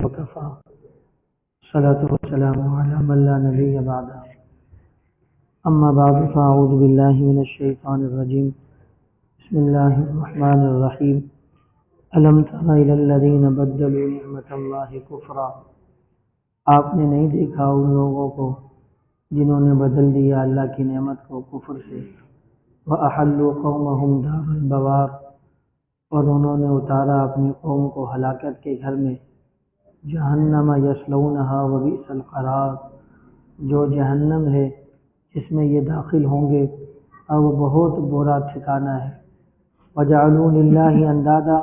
وكفى الصلاة والسلام على من لا نبي بعده أما بعد فأعوذ بالله من الشيطان الرجيم بسم الله الرحمن الرحيم ألم تر إلى الذين بدلوا نعمة الله كفرا آپ نے نہیں دیکھا ان لوگوں کو جنہوں نے بدل دیا اللہ کی نعمت کو کفر سے وَأَحَلُّوا قَوْمَهُمْ دَارَ الْبَوَارِ اور انہوں نے اتارا اپنی قوم کو ہلاکت کے گھر میں جہنم یصلونها وبئس القرار جو جہنم ہے جس میں یہ داخل ہوں گے اور وہ بہت برا ٹھکانہ ہے وَجَعَلُوا لِلَّهِ أَنْدَادًا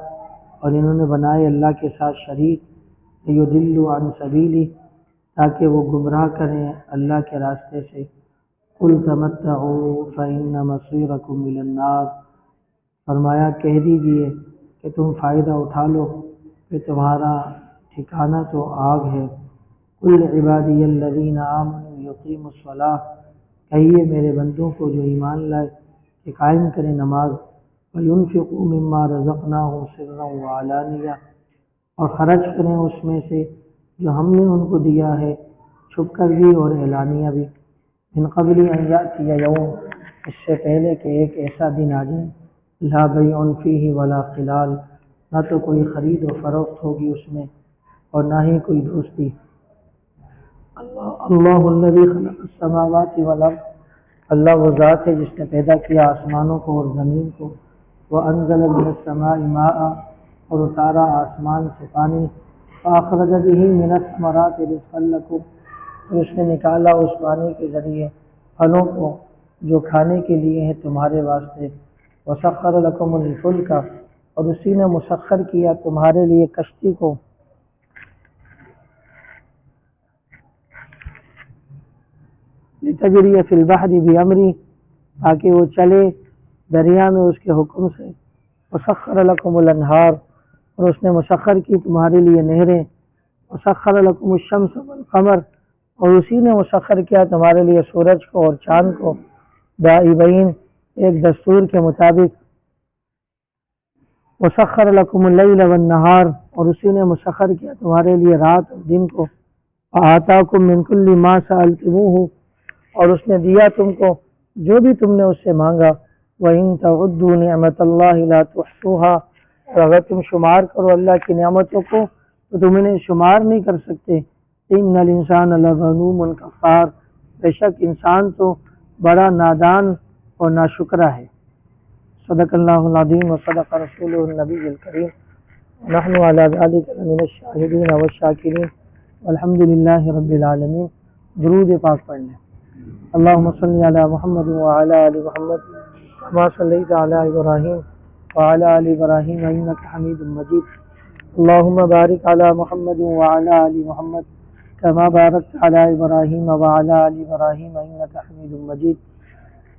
اور انہوں نے بنائے اللہ کے ساتھ شریک لِيُضِلُّوا عَنْ سَبِيلِهِ تاکہ وہ گمراہ کریں اللہ کے راستے سے قُلْ تَمَتَّعُوا فَإِنَّ مَصِيرَكُمْ إِلَى النَّارِ فرمایا کہہ دیجئے کہ تم فائدہ اٹھا لو کہ تمہارا ٹھکانہ تو آگ ہے قُلْ عِبَادِيَ الَّذِينَ آمَنُوا يُقِيمُوا الصَّلَاةَ کہیے میرے بندوں کو جو ایمان لائے کہ قائم کریں نماز وَيُنْفِقُوا مِمَّا رَزَقْنَاهُمْ سِرًّا وَعَلَانِيَةً اور خرچ کریں اس میں سے جو ہم نے ان کو دیا ہے چھپ کر بھی اور اعلانیہ بھی من قبل ان یاتی یوم اس سے پہلے کہ ایک ایسا دن آ جائے لا بیع فیہ ولا خلال نہ تو کوئی خرید و فروخت ہوگی اس میں اور نہ ہی کوئی دوستی اللہ الذی خلق السماوات والارض اللہ وہ ذات ہے جس نے پیدا کیا آسمانوں کو اور زمین کو وانزل من السماء ماء اور اتارا آسمان سے پانی فاخرج به من الثمرات رزقا لکم اور اس نے نکالا اس پانی کے ذریعے پھلوں کو جو کھانے کے لیے ہیں تمہارے واسطے وسخر لکم الفلک اور اسی نے مسخر کیا تمہارے لیے کشتی کو لتجری فی البحر بامری تاکہ وہ چلے دریا میں اس کے حکم سے وسخر لکم الانہار اور اس نے مسخر کی تمہارے لیے نہریں وسخر لکم الشمس والقمر اور اسی نے مسخر کیا تمہارے لیے سورج کو اور چاند کو دائبین ایک دستور کے مطابق وسخر لکم اللیل والنہار اور اسی نے مسخر کیا تمہارے لیے رات اور دن کو آتاکم من کل ما سألتموہ اور اس نے دیا تم کو جو بھی تم نے اس سے مانگا وَإِن تَعُدُّوا نِعْمَةَ اللَّهِ لَا تُحْصُوهَا اور اگر تم شمار کرو اللہ کی نعمتوں کو تو تم انہیں شمار نہیں کر سکتے إِنَّ الْإِنسَانَ لَظَلُومٌ كَفَّارٌ بے شک انسان تو بڑا نادان اور ناشکرہ ہے صدق اللہ العظیم وصدق رسولہ النبی الکریم نحن علی ذلک من الشاہدین والشاکرین والحمد للہ رب العالمین درود پاک پڑھ لیں اللہم صلی علی محمد وعلی آل محمد کما صلیت علی ابراہیم وعلی آل ابراہیم انک حمید مجید اللہم بارک علی محمد وعلی آل محمد کما بارکت علی ابراہیم وعلی آل ابراہیم انک حمید مجید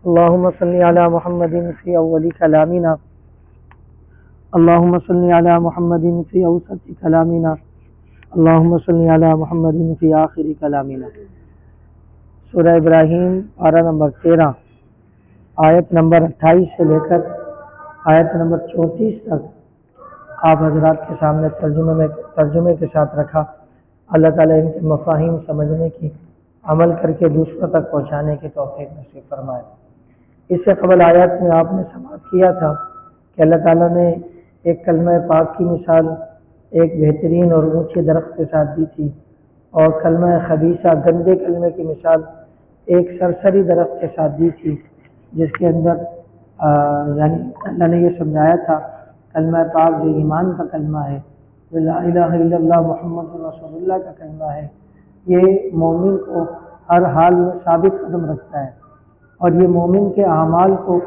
اللہم صلی علی محمد فی اول کلامنا اللہم صلی علی محمد فی اوسط کلامنا اللہم صلی علی محمد فی آخر کلامنا سورہ ابراہیم پارہ نمبر 13 آیت نمبر 28 سے لے کر آیت نمبر 34 تک آپ حضرات کے سامنے ترجمے کے ساتھ رکھا اللہ تعالیٰ ان کے مفاہیم سمجھنے کی عمل کر کے دوسروں تک پہنچانے کی توفیق نصیب فرمائے اس سے قبل آیات میں آپ نے سماعت کیا تھا کہ اللہ تعالیٰ نے ایک کلمہ پاک کی مثال ایک بہترین اور اونچے درخت کے ساتھ دی تھی اور کلمہ خبیثہ گندے کلمے کی مثال ایک سرسری درخت کے ساتھ دی تھی جس کے اندر یعنی اللہ نے یہ سمجھایا تھا کلمہ پاک جو ایمان کا کلمہ ہے جو لا الہ الا اللہ محمد رسول اللہ کا کلمہ ہے یہ مومن کو ہر حال میں ثابت قدم رکھتا ہے اور یہ مومن کے اعمال کو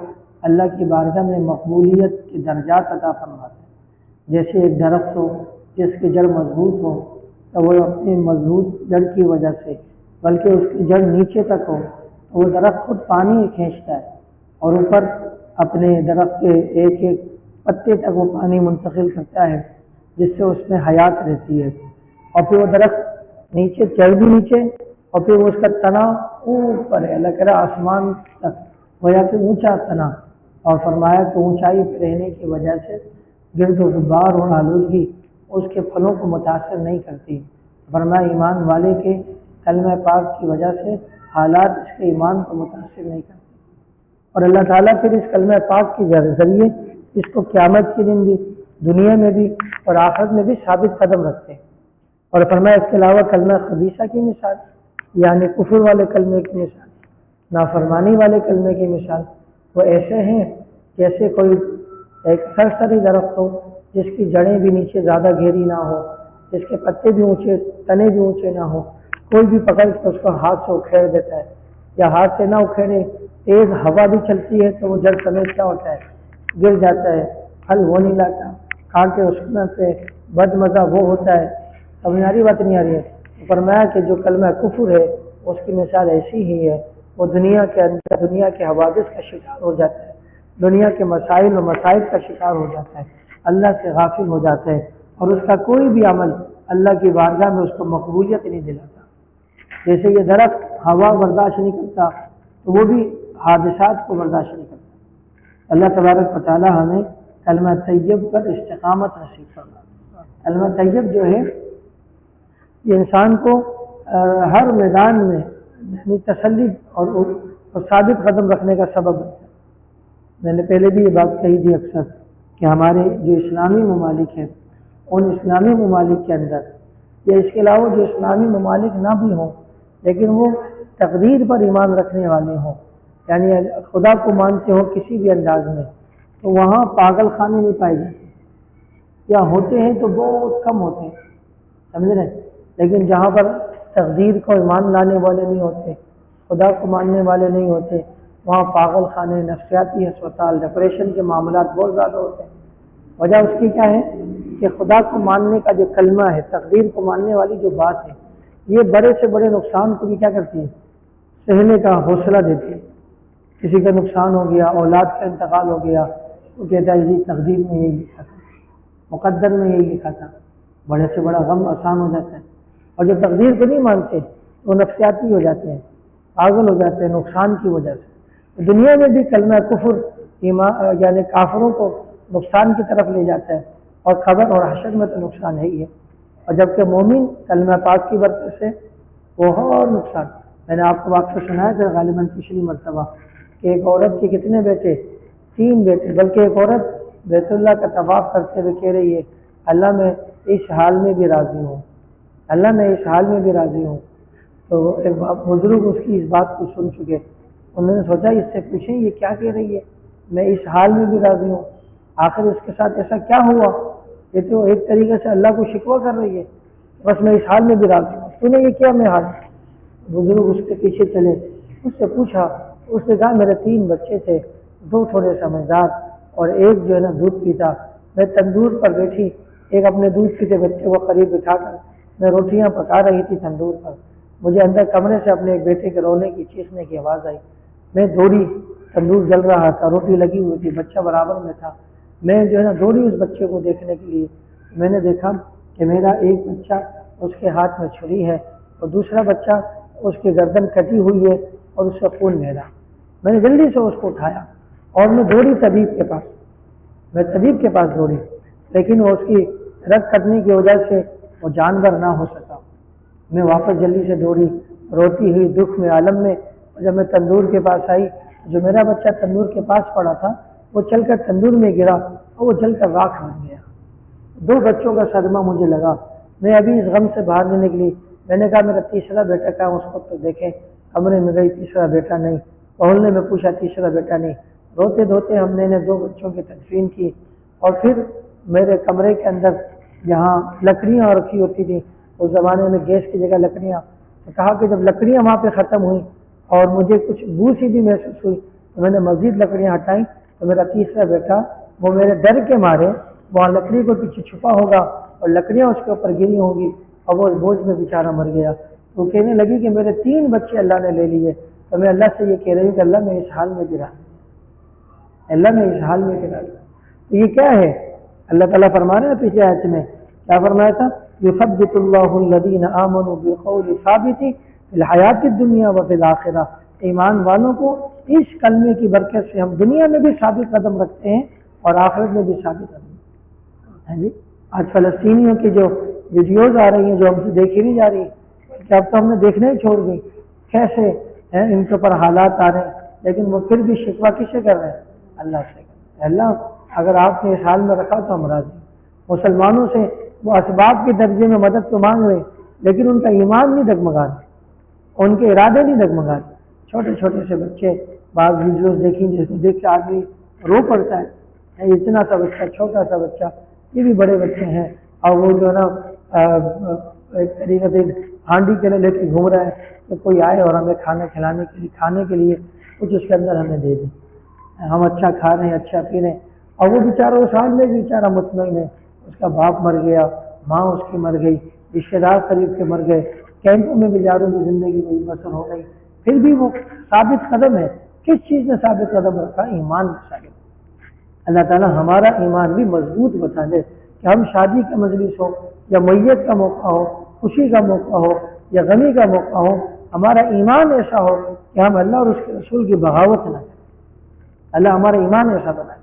اللہ کی بارگاہ میں مقبولیت کے درجات عطا فرماتا ہے جیسے ایک درخت ہو جس کی جڑ مضبوط ہو تو وہ اپنی مضبوط جڑ کی وجہ سے بلکہ اس کی جڑ نیچے تک ہو تو وہ درخت خود پانی کھینچتا ہے اور اوپر اپنے درخت کے ایک ایک پتے تک وہ پانی منتقل کرتا ہے جس سے اس میں حیات رہتی ہے اور پھر وہ درخت نیچے چڑھ بھی نیچے اور پھر وہ اس کا تنا اوپر ہے اللہ کہہ رہا آسمان تک گویا کہ اونچا تنا اور فرمایا کہ اونچائی پہ رہنے کی وجہ سے گرد و غبار اور آلودگی اس کے پھلوں کو متاثر نہیں کرتی۔ فرمایا ایمان والے کے کلمہ پاک کی وجہ سے حالات اس کے ایمان کو متاثر نہیں کرتے، اور اللہ تعالیٰ پھر اس کلمہ پاک کے ذریعے اس کو قیامت کے دن بھی، دنیا میں بھی اور آخرت میں بھی ثابت قدم رکھتے ہیں۔ اور فرمایا اس کے علاوہ کلمہ خبیثہ کی مثال، یعنی کفر والے کلمے کی مثال، نافرمانی والے کلمے کی مثال، وہ ایسے ہیں جیسے کوئی ایک سرسری درخت ہو جس کی جڑیں بھی نیچے زیادہ گہری نہ ہو، جس کے پتے بھی اونچے، تنے بھی اونچے نہ ہو، کوئی بھی پکڑ کے اس کو ہاتھ سے اکھیڑ دیتا ہے، یا ہاتھ سے نہ اکھیڑے، تیز ہوا بھی چلتی ہے تو وہ جڑ سمیت کیا ہوتا ہے، گر جاتا ہے، پھل وہ نہیں لاتا، کانٹے اس میں سے بد مزہ وہ ہوتا ہے۔ سمجھ آ رہی بات نہیں آ رہی ہے؟ فرمایا کہ جو کلمہ کفر ہے اس کی مثال ایسی ہی ہے، وہ دنیا کے اندر دنیا کے حوادث کا شکار ہو جاتا ہے، دنیا کے مسائل و مسائل کا شکار ہو جاتا ہے، اللہ سے غافل ہو جاتا ہے، اور اس کا کوئی بھی عمل اللہ کی بارگاہ میں اس کو مقبولیت نہیں دلاتا۔ جیسے یہ درخت ہوا برداشت نہیں کرتا تو وہ بھی حادثات کو برداشت نہیں کرتا۔ اللہ تبارک و تعالی ہمیں کلمہ طیب پر استقامت نصیب فرمائے۔ کلمہ طیب جو ہے یہ انسان کو ہر میدان میں یعنی تسلی اور ثابت قدم رکھنے کا سبب بنتا ہے۔ میں نے پہلے بھی یہ بات کہی تھی اکثر کہ ہمارے جو اسلامی ممالک ہیں ان اسلامی ممالک کے اندر یا اس کے علاوہ جو اسلامی ممالک نہ بھی ہوں لیکن وہ تقدیر پر ایمان رکھنے والے ہوں، یعنی خدا کو مانتے ہوں کسی بھی انداز میں، تو وہاں پاگل خانے نہیں پائے جاتے، یا ہوتے ہیں تو بہت کم ہوتے ہیں، سمجھ رہے ہیں؟ لیکن جہاں پر تقدیر کو ایمان لانے والے نہیں ہوتے، خدا کو ماننے والے نہیں ہوتے، وہاں پاگل خانے، نفسیاتی ہسپتال، ڈپریشن کے معاملات بہت زیادہ ہوتے ہیں۔ وجہ اس کی کیا ہے کہ خدا کو ماننے کا جو کلمہ ہے، تقدیر کو ماننے والی جو بات ہے، یہ بڑے سے بڑے نقصان کو بھی کیا کرتی ہے، سہنے کا حوصلہ دیتی ہے۔ کسی کا نقصان ہو گیا، اولاد کا انتقال ہو گیا، وہ کہتا ہے جی تقدیر میں یہی لکھا تھا، مقدر میں یہی لکھا تھا، بڑے سے بڑا غم آسان ہو جاتا ہے۔ اور جو تقدیر کو نہیں مانتے وہ نفسیاتی ہو جاتے ہیں، پاگل ہو جاتے ہیں نقصان کی وجہ سے۔ دنیا میں بھی کلمہ کفر یعنی کافروں کو نقصان کی طرف لے جاتا ہے، اور قبر اور حشر میں تو نقصان ہے ہی ہے، اور جبکہ مومن کلمہ پاک کی برکت سے بہت نقصان۔ میں نے آپ کو واقعہ سنایا تھا غالباً پچھلی مرتبہ کہ ایک عورت کے کتنے بیٹے، 3 بیٹے، بلکہ ایک عورت بیت اللہ کا طواف کرتے ہوئے کہہ رہی ہے اللہ میں اس حال میں بھی راضی ہوں، اللہ میں اس حال میں بھی راضی ہوں۔ تو ایک بزرگ اس کی اس بات کو سن چکے، انہوں نے سوچا اس سے پوچھیں یہ کیا کہہ رہی ہے، میں اس حال میں بھی راضی ہوں، آخر اس کے ساتھ ایسا کیا ہوا؟ یہ تو ایک طریقے سے اللہ کو شکوہ کر رہی ہے، بس میں اس حال میں بھی راضی ہوں، تو نے یہ کیا میں حال؟ بزرگ اس کے پیچھے چلے، اس سے پوچھا، اس نے کہا میرے 3 بچے تھے، 2 تھوڑے سمجھدار اور ایک جو ہے نا دودھ پیتا، میں تندور پر بیٹھی، ایک اپنے دودھ پیتے بچے کو قریب بٹھا کر میں روٹیاں پکا رہی تھی تندور پر، مجھے اندر کمرے سے اپنے ایک بیٹے کے رونے کی چیخنے کی آواز آئی، میں دوڑی، تندور جل رہا تھا، روٹی لگی ہوئی تھی، بچہ برابر میں تھا، میں جو ہے نا دوڑی اس بچے کو دیکھنے کے لیے، میں نے دیکھا کہ میرا ایک بچہ اس کے ہاتھ میں چھری ہے اور دوسرا بچہ اس کی گردن کٹی ہوئی ہے اور اس سے خون بہ رہا۔ میں نے جلدی سے اس کو اٹھایا اور میں دوڑی طبیب کے پاس، میں طبیب کے پاس دوڑی، لیکن وہ اس کی رگ کٹنے کی وجہ سے وہ جانور نہ ہو سکا۔ میں واپس جلدی سے دوڑی روتی ہوئی دکھ میں عالم میں، جب میں تندور کے پاس آئی جو میرا بچہ تندور کے پاس پڑا تھا وہ چل کر تندور میں گرا اور وہ جل کر راکھ بن گیا۔ 2 بچوں کا صدمہ مجھے لگا، میں ابھی اس غم سے باہر نہیں نکلی، میں نے کہا میرا تیسرا بیٹا کہاں، اس کو تو دیکھیں، کمرے میں گئی تیسرا بیٹا نہیں، پہلنے میں پوچھا تیسرا بیٹا نہیں، روتے دھوتے ہم نے 2 بچوں کی تدفین کی، اور پھر میرے کمرے کے اندر جہاں لکڑیاں رکھی ہوتی تھیں، اس زمانے میں گیس کی جگہ لکڑیاں، تو کہا کہ جب لکڑیاں وہاں پہ ختم ہوئیں اور مجھے کچھ بو سی بھی محسوس ہوئی تو میں نے مزید لکڑیاں ہٹائیں، تو میرا تیسرا بیٹا وہ میرے ڈر کے مارے وہاں لکڑی کو پیچھے چھپا ہوگا اور لکڑیاں اس کے اوپر گری ہوں گی اور وہ بوجھ میں بیچارہ مر گیا۔ تو کہنے لگی کہ میرے 3 بچے اللہ نے لے لیے، تو میں اللہ سے یہ کہہ رہی ہوں کہ اللہ میں اس حال میں بھی رہا، اللہ میں اس حال میں بھی رہا۔ تو یہ کیا ہے؟ اللہ تعالیٰ فرما رہے ہیں پچھلے آیت میں کیا فرمایا تھا؟ یثبت اللہ الذین آمنوا بالقول ثابت فی الحیات الدنیا وفی الآخرہ، ایمان والوں کو اس کلمے کی برکت سے ہم دنیا میں بھی ثابت قدم رکھتے ہیں اور آخرت میں بھی ثابت قدم۔ ہاں جی، آج فلسطینیوں کی جو ویڈیوز آ رہی ہیں جو ہم سے دیکھی نہیں جا رہی کہ اب تو ہم نے دیکھنا ہی چھوڑ دی، کیسے ہیں ان کے اوپر حالات آ رہے ہیں، لیکن وہ پھر بھی شکوہ کس سے کر رہے ہیں؟ اللہ سے کر رہے ہیں۔ اللہ اگر آپ نے اس حال میں رکھا تو ہم راضی ہیں۔ مسلمانوں سے وہ اسباب کے درجے میں مدد تو مانگ رہے لیکن ان کا ایمان نہیں ڈگمگا رہا، ان کے ارادے نہیں ڈگمگا رہے۔ چھوٹے چھوٹے سے بچے بعض ویڈیوز دیکھیں جس کو دیکھ کے آدمی رو پڑتا ہے، اتنا سا بچہ، چھوٹا سا بچہ، یہ بھی بڑے بچے ہیں، اور وہ جو ہے نا ایک طریقے سے ہانڈی کے لے کے گھوم رہا ہے کہ کوئی آئے اور ہمیں کھانا کھانے کے لیے کچھ اس کے اندر ہمیں دے دیں، ہم اچھا کھا رہے ہیں، اچھا پی رہے ہیں، اور وہ بیچارہ اس حال میں بھی بیچارہ مطمئن ہے، اس کا باپ مر گیا، ماں اس کی مر گئی، رشتے دار قریب کے مر گئے، کیمپوں میں بیچاروں کی زندگی میں بسر ہو گئی، پھر بھی وہ ثابت قدم ہے۔ کس چیز نے ثابت قدم رکھا؟ ایمان میں ثابت۔ اللہ تعالیٰ ہمارا ایمان بھی مضبوط بتا دے کہ ہم شادی کا مجلس ہو یا میت کا موقع ہو، خوشی کا موقع ہو یا غمی کا موقع ہو، ہمارا ایمان ایسا ہو کہ ہم اللہ اور اس کے رسول کی بغاوت نہ کریں۔ اللہ ہمارا ایمان ایسا بنائے۔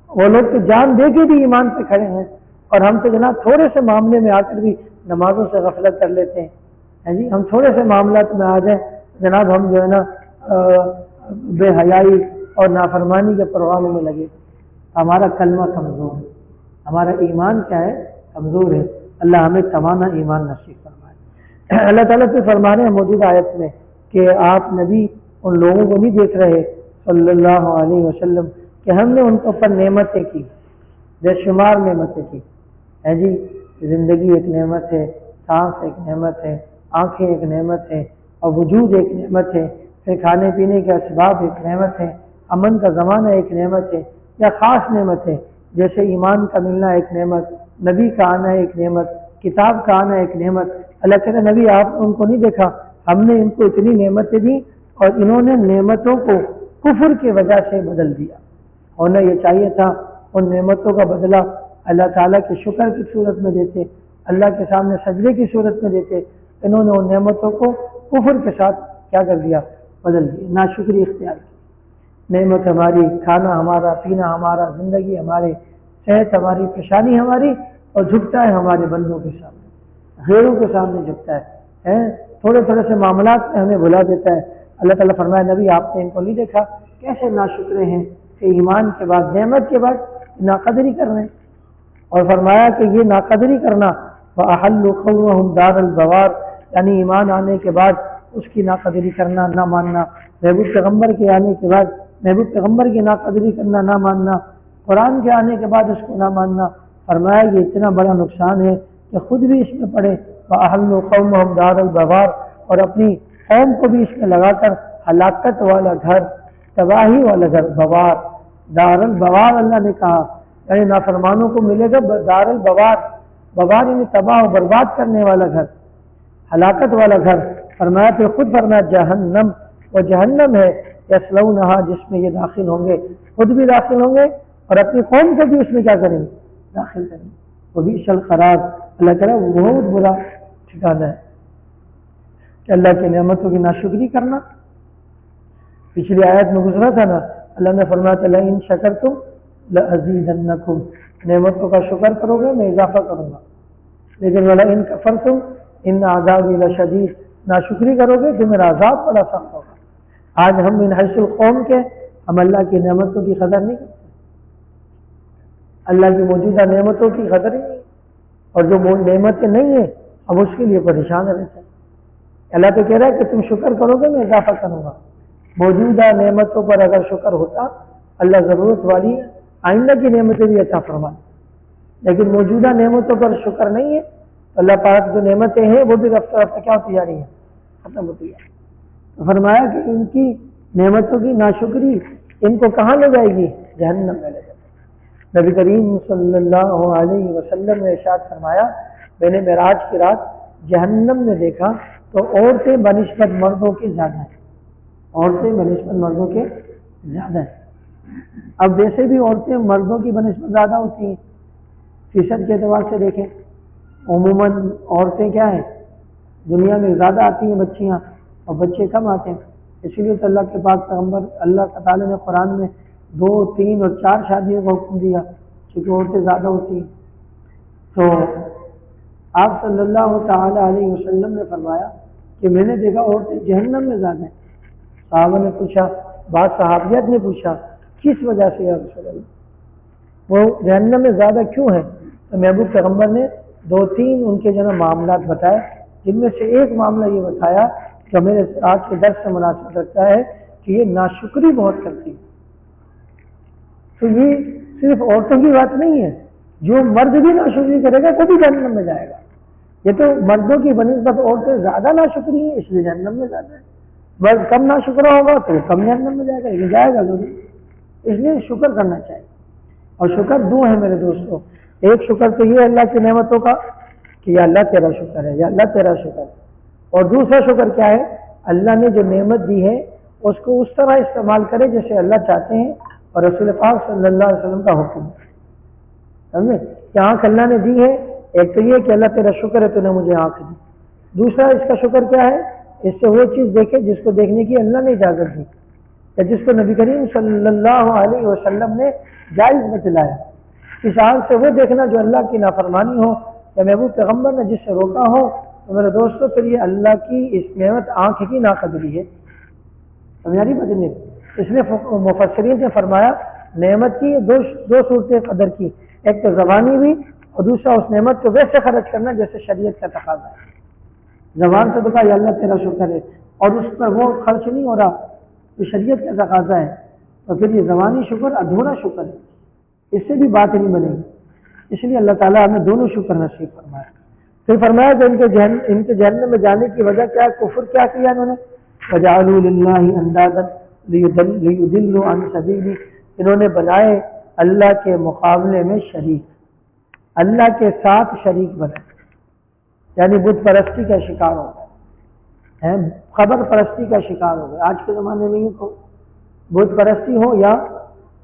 وہ لوگ تو جان دے کے بھی ایمان پہ کھڑے ہیں، اور ہم تو جناب تھوڑے سے معاملے میں آ کر بھی نمازوں سے غفلت کر لیتے ہیں جی، ہم تھوڑے سے معاملات میں آ جائیں جناب ہم جو ہے نا بے حیائی اور نافرمانی کے پروگراموں میں لگے، ہمارا کلمہ کمزور ہے، ہمارا ایمان کیا ہے؟ کمزور ہے۔ اللہ ہمیں تمام ایمان نصیب فرمائے۔ اللہ تعالیٰ سے فرما رہے ہیں موجودہ آیت میں کہ آپ نبی ان لوگوں کو نہیں دیکھ رہے صلی اللہ علیہ وسلم کہ ہم نے ان کے اوپر نعمتیں کی، بے شمار نعمتیں کی ہے جی، زندگی ایک نعمت ہے، سانس ایک نعمت ہے، آنکھیں ایک نعمت ہے، اور وجود ایک نعمت ہے، پھر کھانے پینے کے اسباب ایک نعمت ہے، امن کا زمانہ ایک نعمت ہے یا خاص نعمت ہے، جیسے ایمان کا ملنا ایک نعمت، نبی کا آنا ایک نعمت، کتاب کا آنا ایک نعمت۔ اللہ کہتے ہیں نبی آپ ان کو نہیں دیکھا، ہم نے ان کو اتنی نعمتیں دی اور انہوں نے نعمتوں کو کفر کی وجہ سے بدل دیا۔ ہونا یہ چاہیے تھا ان نعمتوں کا بدلہ اللہ تعالیٰ کے شکر کی صورت میں دیتے، اللہ کے سامنے سجدے کی صورت میں دیتے، انہوں نے ان نعمتوں کو کفر کے ساتھ کیا کر دیا؟ بدل دیا، ناشکری اختیار کی۔ نعمت ہماری، کھانا ہمارا، پینا ہمارا، زندگی ہماری، صحت ہماری، پریشانی ہماری، اور جھکتا ہے ہمارے بندوں کے سامنے، غیروں کے سامنے جھکتا ہے، تھوڑے تھوڑے سے معاملات میں ہمیں بھلا دیتا ہے۔ اللہ تعالیٰ فرمایا نبی آپ نے ان کو نہیں دیکھا کیسے ناشکرے ہیں کہ ایمان کے بعد، نعمت کے بعد ناقدری کر رہے ہیں، اور فرمایا کہ یہ ناقدری کرنا وَأَحَلُّوا قَوْمَهُمْ دَارَ الْبَوَارِ، یعنی ایمان آنے کے بعد اس کی ناقدری کرنا، نہ ماننا، محبوب پیغمبر کے آنے کے بعد محبوب پیغمبر کی ناقدری کرنا، نہ ماننا، قرآن کے آنے کے بعد اس کو نہ ماننا، فرمایا یہ اتنا بڑا نقصان ہے کہ خود بھی اس میں پڑے وَأَحَلُّوا قَوْمَهُمْ دَارَ الْبَوَارِ، اور اپنی قوم کو بھی اس میں لگا کر ہلاکت والا گھر، تباہی والا گھر، بوار، دار البوار اللہ نے کہا، یعنی نافرمانوں کو ملے گا دار البوار، بوار یعنی تباہ و برباد کرنے والا گھر، ہلاکت والا گھر۔ فرمایا پھر خود فرمایا جہنم، وہ جہنم ہے یصلونہا، جس میں یہ داخل ہوں گے، خود بھی داخل ہوں گے اور اپنی قوم کو بھی اس میں کیا کریں گے؟ داخل کریں گے۔ وہ بھی القرار، اللہ تعالیٰ بہت برا ٹھکانہ ہے کہ اللہ کی نعمتوں کی ناشکری کرنا۔ پچھلی آیت میں گزرا تھا نا، اللہ نے فرمایا لئن شکرتم لأزیدنکم، نعمتوں کا شکر کرو گے میں اضافہ کروں گا، لیکن ولئن کفرتم ان عذابی لشدید، ناشکری کرو گے تو میرا عذاب بڑا سخت ہوگا۔ آج ہم من حیث القوم کے ہم اللہ کی نعمتوں کی قدر نہیں کرتے، اللہ کی موجودہ نعمتوں کی قدر ہی نہیں، اور جو نعمتیں نہیں ہیں اب اس کے لیے پریشان رہتے ہیں۔ اللہ تو کہہ رہا ہے کہ تم شکر کرو گے میں اضافہ کروں گا۔ موجودہ نعمتوں پر اگر شکر ہوتا، اللہ ضرورت والی ہے آئندہ کی نعمتیں بھی عطا فرمائے، لیکن موجودہ نعمتوں پر شکر نہیں ہے تو اللہ پاک جو نعمتیں ہیں وہ بھی رفتہ رفتہ کیا ہوتی جا رہی ہیں؟ ختم ہوتی ہے۔ تو فرمایا کہ ان کی نعمتوں کی ناشکری ان کو کہاں لے جائے گی؟ جہنم میں لے جائے گی۔ نبی کریم صلی اللہ علیہ وسلم نے ارشاد فرمایا میں نے معراج کی رات جہنم میں دیکھا تو عورتیں بنسبت مردوں کے زیادہ ہیں، عورتیں بنسبت مردوں کے زیادہ ہیں۔ اب ویسے بھی عورتیں مردوں کی بنسبت زیادہ ہوتی ہیں، فیصد کے اعتبار سے دیکھیں عموماً عورتیں کیا ہیں دنیا میں زیادہ آتی ہیں بچیاں، اور بچے کم آتے ہیں۔ اسی لیے تو اللہ کے پاک پیغمبر اللہ تعالیٰ نے قرآن میں 2، 3 اور 4 شادیوں کا حکم دیا، چونکہ عورتیں زیادہ ہوتی ہیں۔ تو آپ صلی اللہ تعالی علیہ وسلم نے فرمایا کہ میں نے دیکھا عورتیں جہنم میں زیادہ ہیں۔ صحابہ نے پوچھا، بعض صحابیات نے پوچھا کس وجہ سے یا رسول اللہ وہ جہنم میں زیادہ کیوں ہیں؟ تو محبوب پیغمبر نے 2-3 ان کے معاملات بتائے، جن میں سے ایک معاملہ یہ بتایا جو میرے آج کے درس سے مناسبت رکھتا ہے کہ یہ ناشکری بہت کرتی ہے۔ تو یہ صرف عورتوں کی بات نہیں ہے، جو مرد بھی ناشکری کرے گا وہ بھی جہنم میں جائے گا۔ یہ تو مردوں کی بنسبت عورتیں زیادہ ناشکری ہیں اس لیے جہنم میں جاتا ہے، مرد کم ناشکرا ہوگا تو کم جہنم میں جائے گا، یہ جائے گا ضرور۔ اس لیے شکر کرنا چاہیے، اور شکر 2 ہے میرے دوستوں۔ ایک شکر تو یہ اللہ کی نعمتوں کا کہ یا اللہ تیرا شکر ہے، یا اللہ تیرا شکر ہے، اور دوسرا شکر کیا ہے؟ اللہ نے جو نعمت دی ہے اس کو اس طرح استعمال کرے جیسے اللہ چاہتے ہیں اور رسول پاک صلی اللہ علیہ وسلم کا حکم ہے۔ سمجھے کہ آنکھ اللہ نے دی ہے، ایک تو یہ کہ اللہ تیرا شکر ہے تو نے مجھے آنکھ دی، دوسرا اس کا شکر کیا ہے؟ اس سے وہ چیز دیکھے جس کو دیکھنے کی اللہ نے اجازت دی، یا جس کو نبی کریم صلی اللہ علیہ وسلم نے جائز بتلایا۔ اس آنکھ سے وہ دیکھنا جو اللہ کی نافرمانی ہو، یا محبوب پیغمبر نے جس سے روکا ہو، تو میرے دوستوں پھر یہ اللہ کی اس نعمت آنکھ کی ناقدری ہے۔ سمجھاری بدلے، اس لیے مفسرین نے فرمایا نعمت کی دو صورتیں قدر کی، ایک تو زبانی بھی، اور دوسرا اس نعمت کو ویسے خرچ کرنا جیسے شریعت کا تقاضا ہے۔ زبان سے تو کہا یا اللہ تیرا شکر ہے، اور اس پر وہ خرچ نہیں ہو رہا تو شریعت کا تقاضا ہے، تو پھر یہ زبانی شکر ادھورا شکر ہے، اس سے بھی بات نہیں بنے گی۔ اس لیے اللہ تعالیٰ ہمیں دونوں شکر نصیب فرمایا۔ پھر فرمایا کہ ان کے جہنم میں جانے کی وجہ کیا ہے؟ کفر کیا کیا انہوں نے؟ وَجَعَلُوا لِلَّهِ أَنْدَادًا لِيُضِلُّوا عَنْ سَبِيلِهِ، انہوں نے بنائے اللہ کے مقابلے میں شریک، اللہ کے ساتھ شریک بنائے، یعنی بت پرستی کا شکار ہو گئے، خبر پرستی کا شکار ہو گئے۔ آج کے زمانے میں یہ بت پرستی ہو یا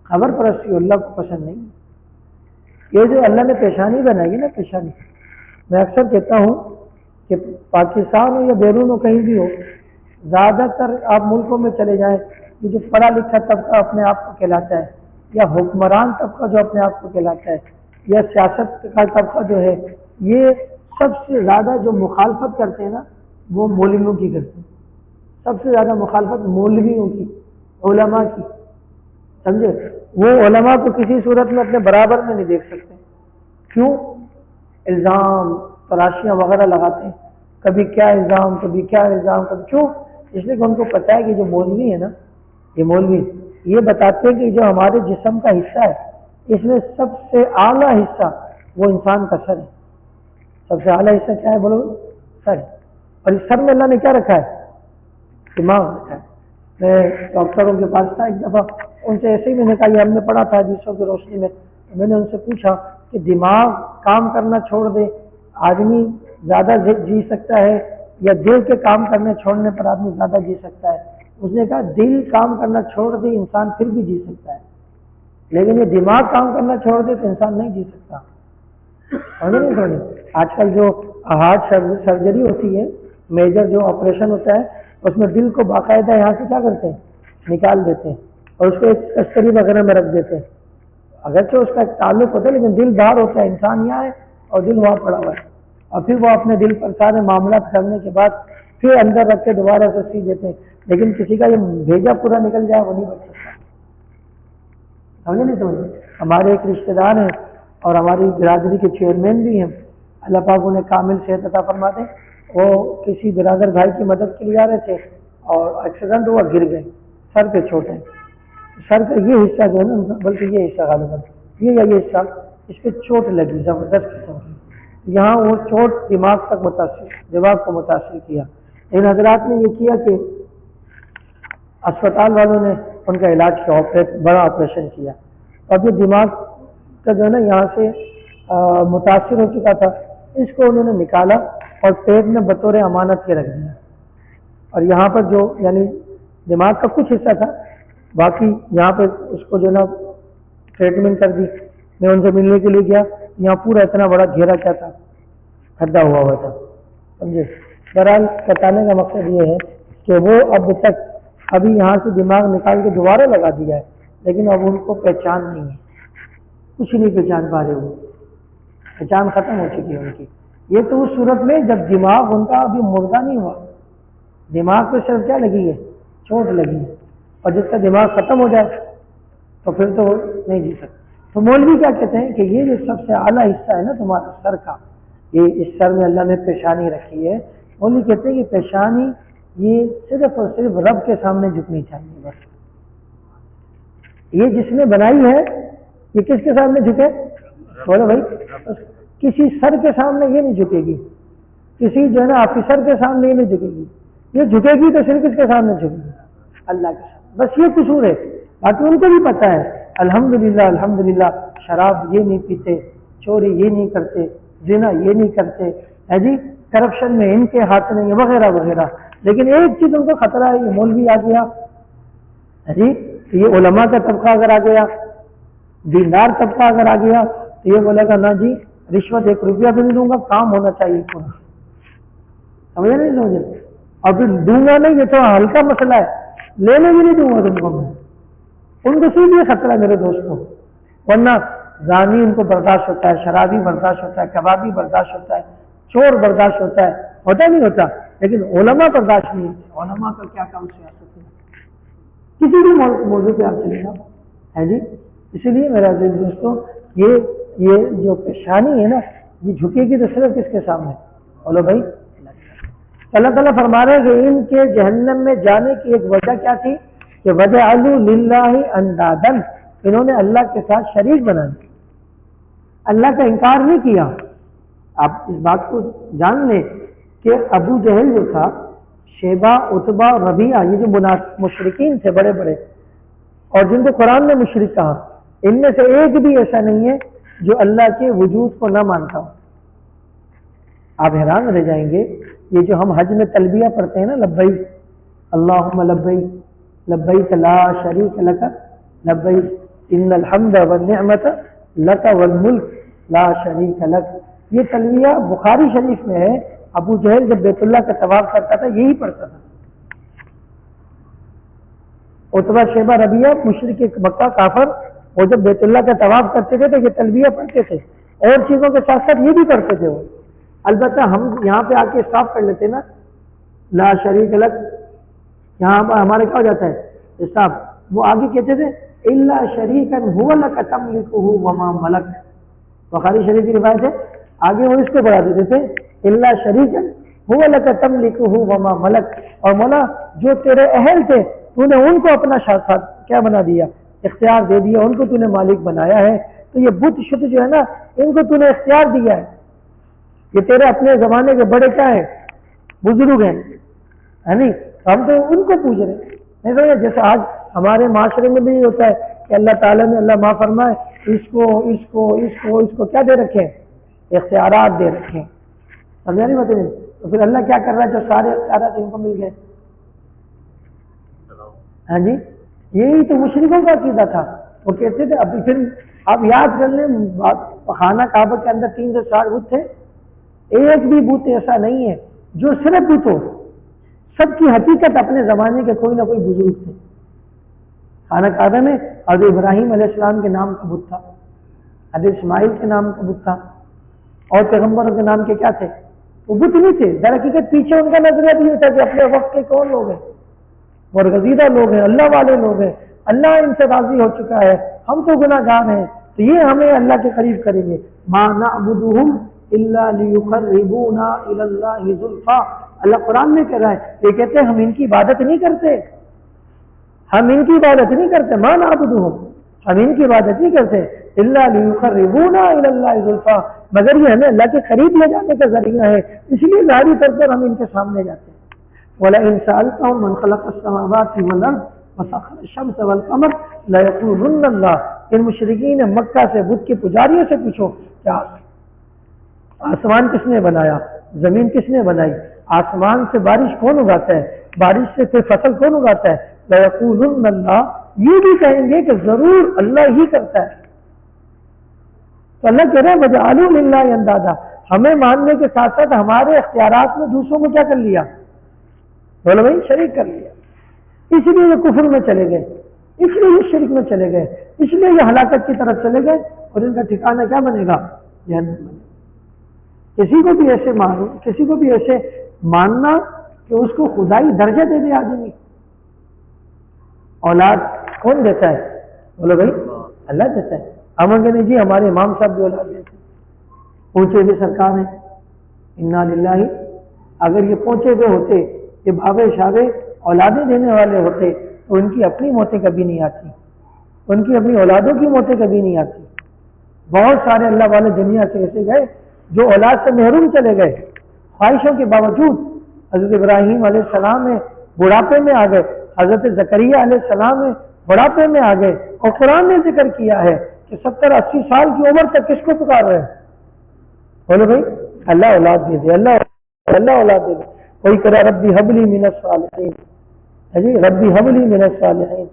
خبر پرستی ہو، اللہ کو پسند نہیں۔ یہ جو اللہ نے پیشانی بنائی ہے نا، پیشانی، میں اکثر کہتا ہوں کہ پاکستان ہو یا بیرون ہو، کہیں بھی ہو، زیادہ تر آپ ملکوں میں چلے جائیں، یہ جو پڑھا لکھا طبقہ اپنے آپ کو کہلاتا ہے، یا حکمران طبقہ جو اپنے آپ کو کہلاتا ہے، یا سیاست کا طبقہ جو ہے، یہ سب سے زیادہ جو مخالفت کرتے ہیں نا وہ مولویوں کی کرتے ہیں۔ سب سے زیادہ مخالفت مولویوں کی، علماء کی، سمجھے؟ وہ علماء کو کسی صورت میں اپنے برابر میں نہیں دیکھ سکتے۔ کیوں؟ الزام تلاشیاں وغیرہ لگاتے ہیں، کبھی کیا الزام، کبھی کیا الزام، کبھی کیوں؟ اس لیے کہ ان کو پتہ ہے کہ جو مولوی ہے نا، یہ مولوی یہ بتاتے ہیں کہ جو ہمارے جسم کا حصہ ہے اس میں سب سے اعلیٰ حصہ وہ انسان کا سر ہے۔ سب سے اعلیٰ حصہ کیا ہے بولو؟ سر۔ اور اس سر میں اللہ نے کیا رکھا ہے؟ دماغ رکھا ہے۔ میں ڈاکٹروں کے پاس تھا ایک دفعہ، ان سے ایسے ہی میں نے کہا یہ ہم نے پڑھا تھا حدیثوں کی روشنی میں، تو میں نے ان سے پوچھا کہ دماغ کام کرنا چھوڑ دے آدمی زیادہ جی سکتا ہے یا دل کے کام کرنے چھوڑنے پر آدمی زیادہ جی سکتا ہے؟ اس نے کہا دل کام کرنا چھوڑ دے انسان پھر بھی جی سکتا ہے، لیکن یہ دماغ کام کرنا چھوڑ دے تو انسان نہیں جی سکتا۔ سمجھے؟ آج کل جو ہارٹ سرجری ہوتی ہے، میجر جو آپریشن ہوتا ہے، اس میں دل کو باقاعدہ یہاں سے کیا کرتے ہیں؟ نکال دیتے ہیں اور اس کو ایک تشتری وغیرہ میں رکھ دیتے ہیں۔ اگرچہ اس کا ایک تعلق ہوتا ہے لیکن دل باہر ہوتا ہے، انسان یہاں ہے اور دل وہاں پڑا ہوا ہے، اور پھر وہ اپنے دل پر سارے معاملات کرنے کے بعد پھر اندر رکھ کے دوبارہ سے سی دیتے ہیں، لیکن کسی کا یہ بھیجا پورا نکل جائے وہ نہیں بچ سکتا۔ سمجھے نہیں سمجھے؟ ہمارے ایک رشتہ دار ہیں اور ہماری برادری کے چیئرمین بھی ہیں، اللہ پاک انہیں کامل صحت عطا فرما دیں۔ وہ کسی برادر بھائی کی مدد کے لیے آ رہے تھے اور ایکسیڈنٹ ہوا، گر گئے، سر پہ چوٹ ہے، سر کا یہ حصہ جو ہے نا ان کا، بلکہ یہ حصہ غالباً یہ حصہ اس پہ چوٹ لگی زبردست قسم کی، یہاں وہ چوٹ دماغ کو متاثر کیا۔ ان حضرات نے یہ کیا کہ اسپتال والوں نے ان کا علاج کیا، بڑا آپریشن کیا، اب یہ دماغ کا جو ہے نا یہاں سے متاثر ہو چکا تھا، اس کو انہوں نے نکالا اور پیٹ میں بطور امانت کے رکھ دیا، اور یہاں پر جو یعنی دماغ کا کچھ حصہ تھا، باقی یہاں پہ اس کو جو نا ٹریٹمنٹ کر دی۔ میں ان سے ملنے کے لیے گیا، یہاں پورا اتنا بڑا گھیرا کیا تھا، کھڈا ہوا تھا، سمجھے؟ بہرحال بتانے کا مقصد یہ ہے کہ وہ اب تک ابھی یہاں سے دماغ نکال کے دوبارہ لگا دیا ہے، لیکن اب ان کو پہچان نہیں ہے، کچھ نہیں پہچان پا رہے وہ، پہچان ختم ہو چکی ہے ان کی. یہ تو اس صورت میں جب دماغ ان کا ابھی مردہ نہیں ہوا، دماغ پہ صرف کیا لگی ہے؟ چوٹ لگی ہے، اور جس کا دماغ ختم ہو جائے تو پھر تو نہیں جی سکتے. تو مولوی کیا کہتے ہیں کہ یہ جو سب سے اعلیٰ حصہ ہے نا تمہارا سر کا، یہ اس سر میں اللہ نے پیشانی رکھی ہے، مولوی کہتے ہیں کہ پیشانی یہ صرف اور صرف رب کے سامنے جھکنی چاہیے بس. یہ جس نے بنائی ہے یہ کس کے سامنے جھکے؟ بولو بھائی. کسی سر کے سامنے یہ نہیں جھکے گی، کسی جو ہے نا آفیسر کے سامنے یہ نہیں جھکے گی، یہ جھکے گی تو صرف کس کے سامنے جھکے گی؟ اللہ کے سامنے. بس یہ قصور ہے. باقی ان کو بھی پتہ ہے الحمدللہ الحمدللہ شراب یہ نہیں پیتے، چوری یہ نہیں کرتے، زنا یہ نہیں کرتے ہے جی، کرپشن میں ان کے ہاتھ نہیں ہے وغیرہ وغیرہ. لیکن ایک چیز ان کو خطرہ ہے، یہ مولوی آ گیا ہے جی، یہ علماء کا طبقہ اگر آ گیا، دیندار طبقہ اگر آ گیا تو یہ بولے گا نہ جی رشوت 1 روپیہ بھی نہیں دوں گا، کام ہونا چاہیے پورا. سمجھے نہیں سمجھے؟ اور پھر دوں گا نہیں، یہ تو ہلکا مسئلہ ہے، لینے بھی نہیں دوں گا تم کو میں. ان کو صرف یہ خطرہ ہے میرے دوستوں. ورنہ زانی ان کو برداشت ہوتا ہے، شرابی برداشت ہوتا ہے، کبابی برداشت ہوتا ہے، چور برداشت ہوتا ہے نہیں ہوتا. لیکن علماء برداشت نہیں ہوتے. علماء کا کیا کام سیاست ہے؟ کسی بھی موضوع پہ آپ چلے گا ہے جی. اسی لیے میرا عزیز دوستوں یہ جو پیشانی ہے نا یہ جھکے گی تو صرف کس کے سامنے؟ بولو بھائی. اللہ تعالیٰ فرما رہے ہیں کہ ان کے جہنم میں جانے کی ایک وجہ کیا تھی کہ وَجَعَلُوا لِلَّهِ أَنْدَادًا، انہوں نے اللہ کے ساتھ شریک بنا دیا. اللہ کا انکار نہیں کیا. آپ اس بات کو جان لیں کہ ابو جہل جو تھا، شیبہ، عتبہ، ربیعہ، یہ جو مشرکین تھے بڑے بڑے اور جن کو قرآن نے مشرک کہا، ان میں سے ایک بھی ایسا نہیں ہے جو اللہ کے وجود کو نہ مانتا ہو. آپ حیران رہ جائیں گے، یہ جو ہم حج میں تلبیہ پڑھتے ہیں نا، لبیک اللہم لبیک لبیک لا شریک لک لبیک ان الحمد والنعمت لک والملک لا شریک لک، یہ تلبیہ بخاری شریف میں ہے. ابو جہل جب بیت اللہ کا طواف کرتا تھا یہی پڑھتا تھا. عتبہ، شیبہ، ربیعہ مشرک مکہ کافر، وہ جب بیت اللہ کا طواف کرتے تھے تو یہ تلبیہ پڑھتے تھے، اور چیزوں کے ساتھ ساتھ یہ بھی پڑھتے تھے وہ. البتہ ہم یہاں پہ آ کے صاف کر لیتے نا لا شریک لک، یہاں ہمارے کیا ہو جاتا ہے صاف. وہ آگے کہتے تھے الا شریکا هو لک تملکه وما ملک، بخاری شریف کی روایت ہے. آگے وہ اس کو بڑھا دیتے تھے الا شریکا هو لک تملکه وما ملک، اور مولا جو تیرے اہل تھے تو نے ان کو اپنا ساتھ کیا بنا دیا، اختیار دے دیا، ان کو تو نے مالک بنایا ہے. تو یہ بت شت جو ہے نا ان کو تو نے اختیار دیا ہے. یہ تیرے اپنے زمانے کے بڑے کیا ہیں؟ بزرگ ہیں، ہے نہیں؟ ہم تو ان کو پوچھ رہے ہیں. نہیں سمجھے؟ جیسے آج ہمارے معاشرے میں بھی ہوتا ہے کہ اللہ تعالیٰ نے، اللہ معاف فرمائے، اس کو کیا دے رکھے ہیں؟ اختیارات دے رکھے ہیں. سمجھا نہیں بتائیے؟ تو پھر اللہ کیا کر رہا ہے جو سارے اختیارات ان کو مل گئے؟ ہاں جی، یہی تو مشرکوں کا عقیدہ تھا. وہ کہتے تھے ابھی پھر آپ یاد کر لیں، خانہ کعبہ کے اندر 360 بت تھے، ایک بھی بت ایسا نہیں ہے جو صرف بت ہو. سب کی حقیقت اپنے زمانے کے کوئی نہ کوئی بزرگ تھے. خانہ کعبہ میں حضرت ابراہیم علیہ السلام کے نام کا بت تھا، حضرت اسماعیل کے نام کا بت تھا، اور پیغمبروں کے نام کے کیا تھے؟ وہ بت نہیں تھے. در حقیقت پیچھے ان کا نظریہ بھی یہ تھا کہ اپنے وقت کے کون لوگ ہیں؟ برگزیدہ لوگ ہیں، اللہ والے لوگ ہیں، اللہ ان سے راضی ہو چکا ہے، ہم تو گناہ گار ہیں، تو یہ ہمیں اللہ کے قریب کریں گے. ما نعبدہم الا لیقربونا الی اللہ زلفی. اللہ قرآن میں کہہ رہا ہے، یہ کہتے ہیں ہم ان کی عبادت نہیں کرتے، ہم ان کی عبادت نہیں کرتے. ما نعبدہم، ہم ان کی عبادت نہیں کرتے الا لیقربونا الی اللہ زلفی، مگر یہ ہمیں اللہ کے قریب لے جانے کا ذریعہ ہے، اس لیے ظاہری طور پر ہم ان کے سامنے جاتے ہیں. وَلَئِن سَأَلْتَهُم مَّنْ خَلَقَ السَّمَاوَاتِ وَالْأَرْضَ وَسَخَّرَ الشَّمْسَ وَالْقَمَرَ لَيَقُولُنَّ اللَّهُ. ان مشرکین مکہ سے بت کے پجاریوں سے پوچھو کیا آسمان کس نے بنایا، زمین کس نے بنائی، آسمان سے بارش کون اگاتا ہے، بارش سے پھر فصل کون اگاتا ہے؟ لَيَقُولُنَّ اللَّهُ، یہ بھی کہیں گے کہ ضرور اللہ ہی کرتا ہے. تو اللہ کہہ رہے ہیں وَجَعَلُوا لِلَّهِ أَنْدَادًا، ہمیں ماننے کے ساتھ ساتھ ہمارے اختیارات میں دوسروں کو کیا کر لیا؟ بولو بھائی، شریک کر لیا. اس لیے یہ کفر میں چلے گئے، اس لیے یہ شرک میں چلے گئے، اس لیے یہ ہلاکت کی طرف چلے گئے. اور ان کا ٹھکانہ کیا بنے گا؟ جہنم بنے. کسی کو بھی ایسے ماننا کہ اس کو خدائی درجہ دے دے آدمی. اولاد کون دیتا ہے؟ بولو بھائی اللہ دیتا ہے. ہم کہتے ہیں جی ہمارے امام صاحب بھی اولاد دیتے ہیں. پہنچے ہوئے سرکار ہیں انا للہ. اگر یہ پہنچے ہوئے ہوتے، یہ بھاوے شاوے اولادیں دینے والے ہوتے تو ان کی اپنی موتیں کبھی نہیں آتی، ان کی اپنی اولادوں کی موتیں کبھی نہیں آتی. بہت سارے اللہ والے دنیا سے ایسے گئے جو اولاد سے محروم چلے گئے، خواہشوں کے باوجود. حضرت ابراہیم علیہ السلام میں بڑھاپے میں آ گئے، حضرت زکریا علیہ السلام میں بڑھاپے میں آ گئے، اور قرآن نے ذکر کیا ہے کہ 70-80 سال کی عمر تک کس کو پکار رہے ہیں؟ بولو بھائی اللہ اولاد دے دے، اللہ اولاد دے دے. کوئی کرا ربی حبلی من الصالحین، جی ربی حبلی من الصالحین،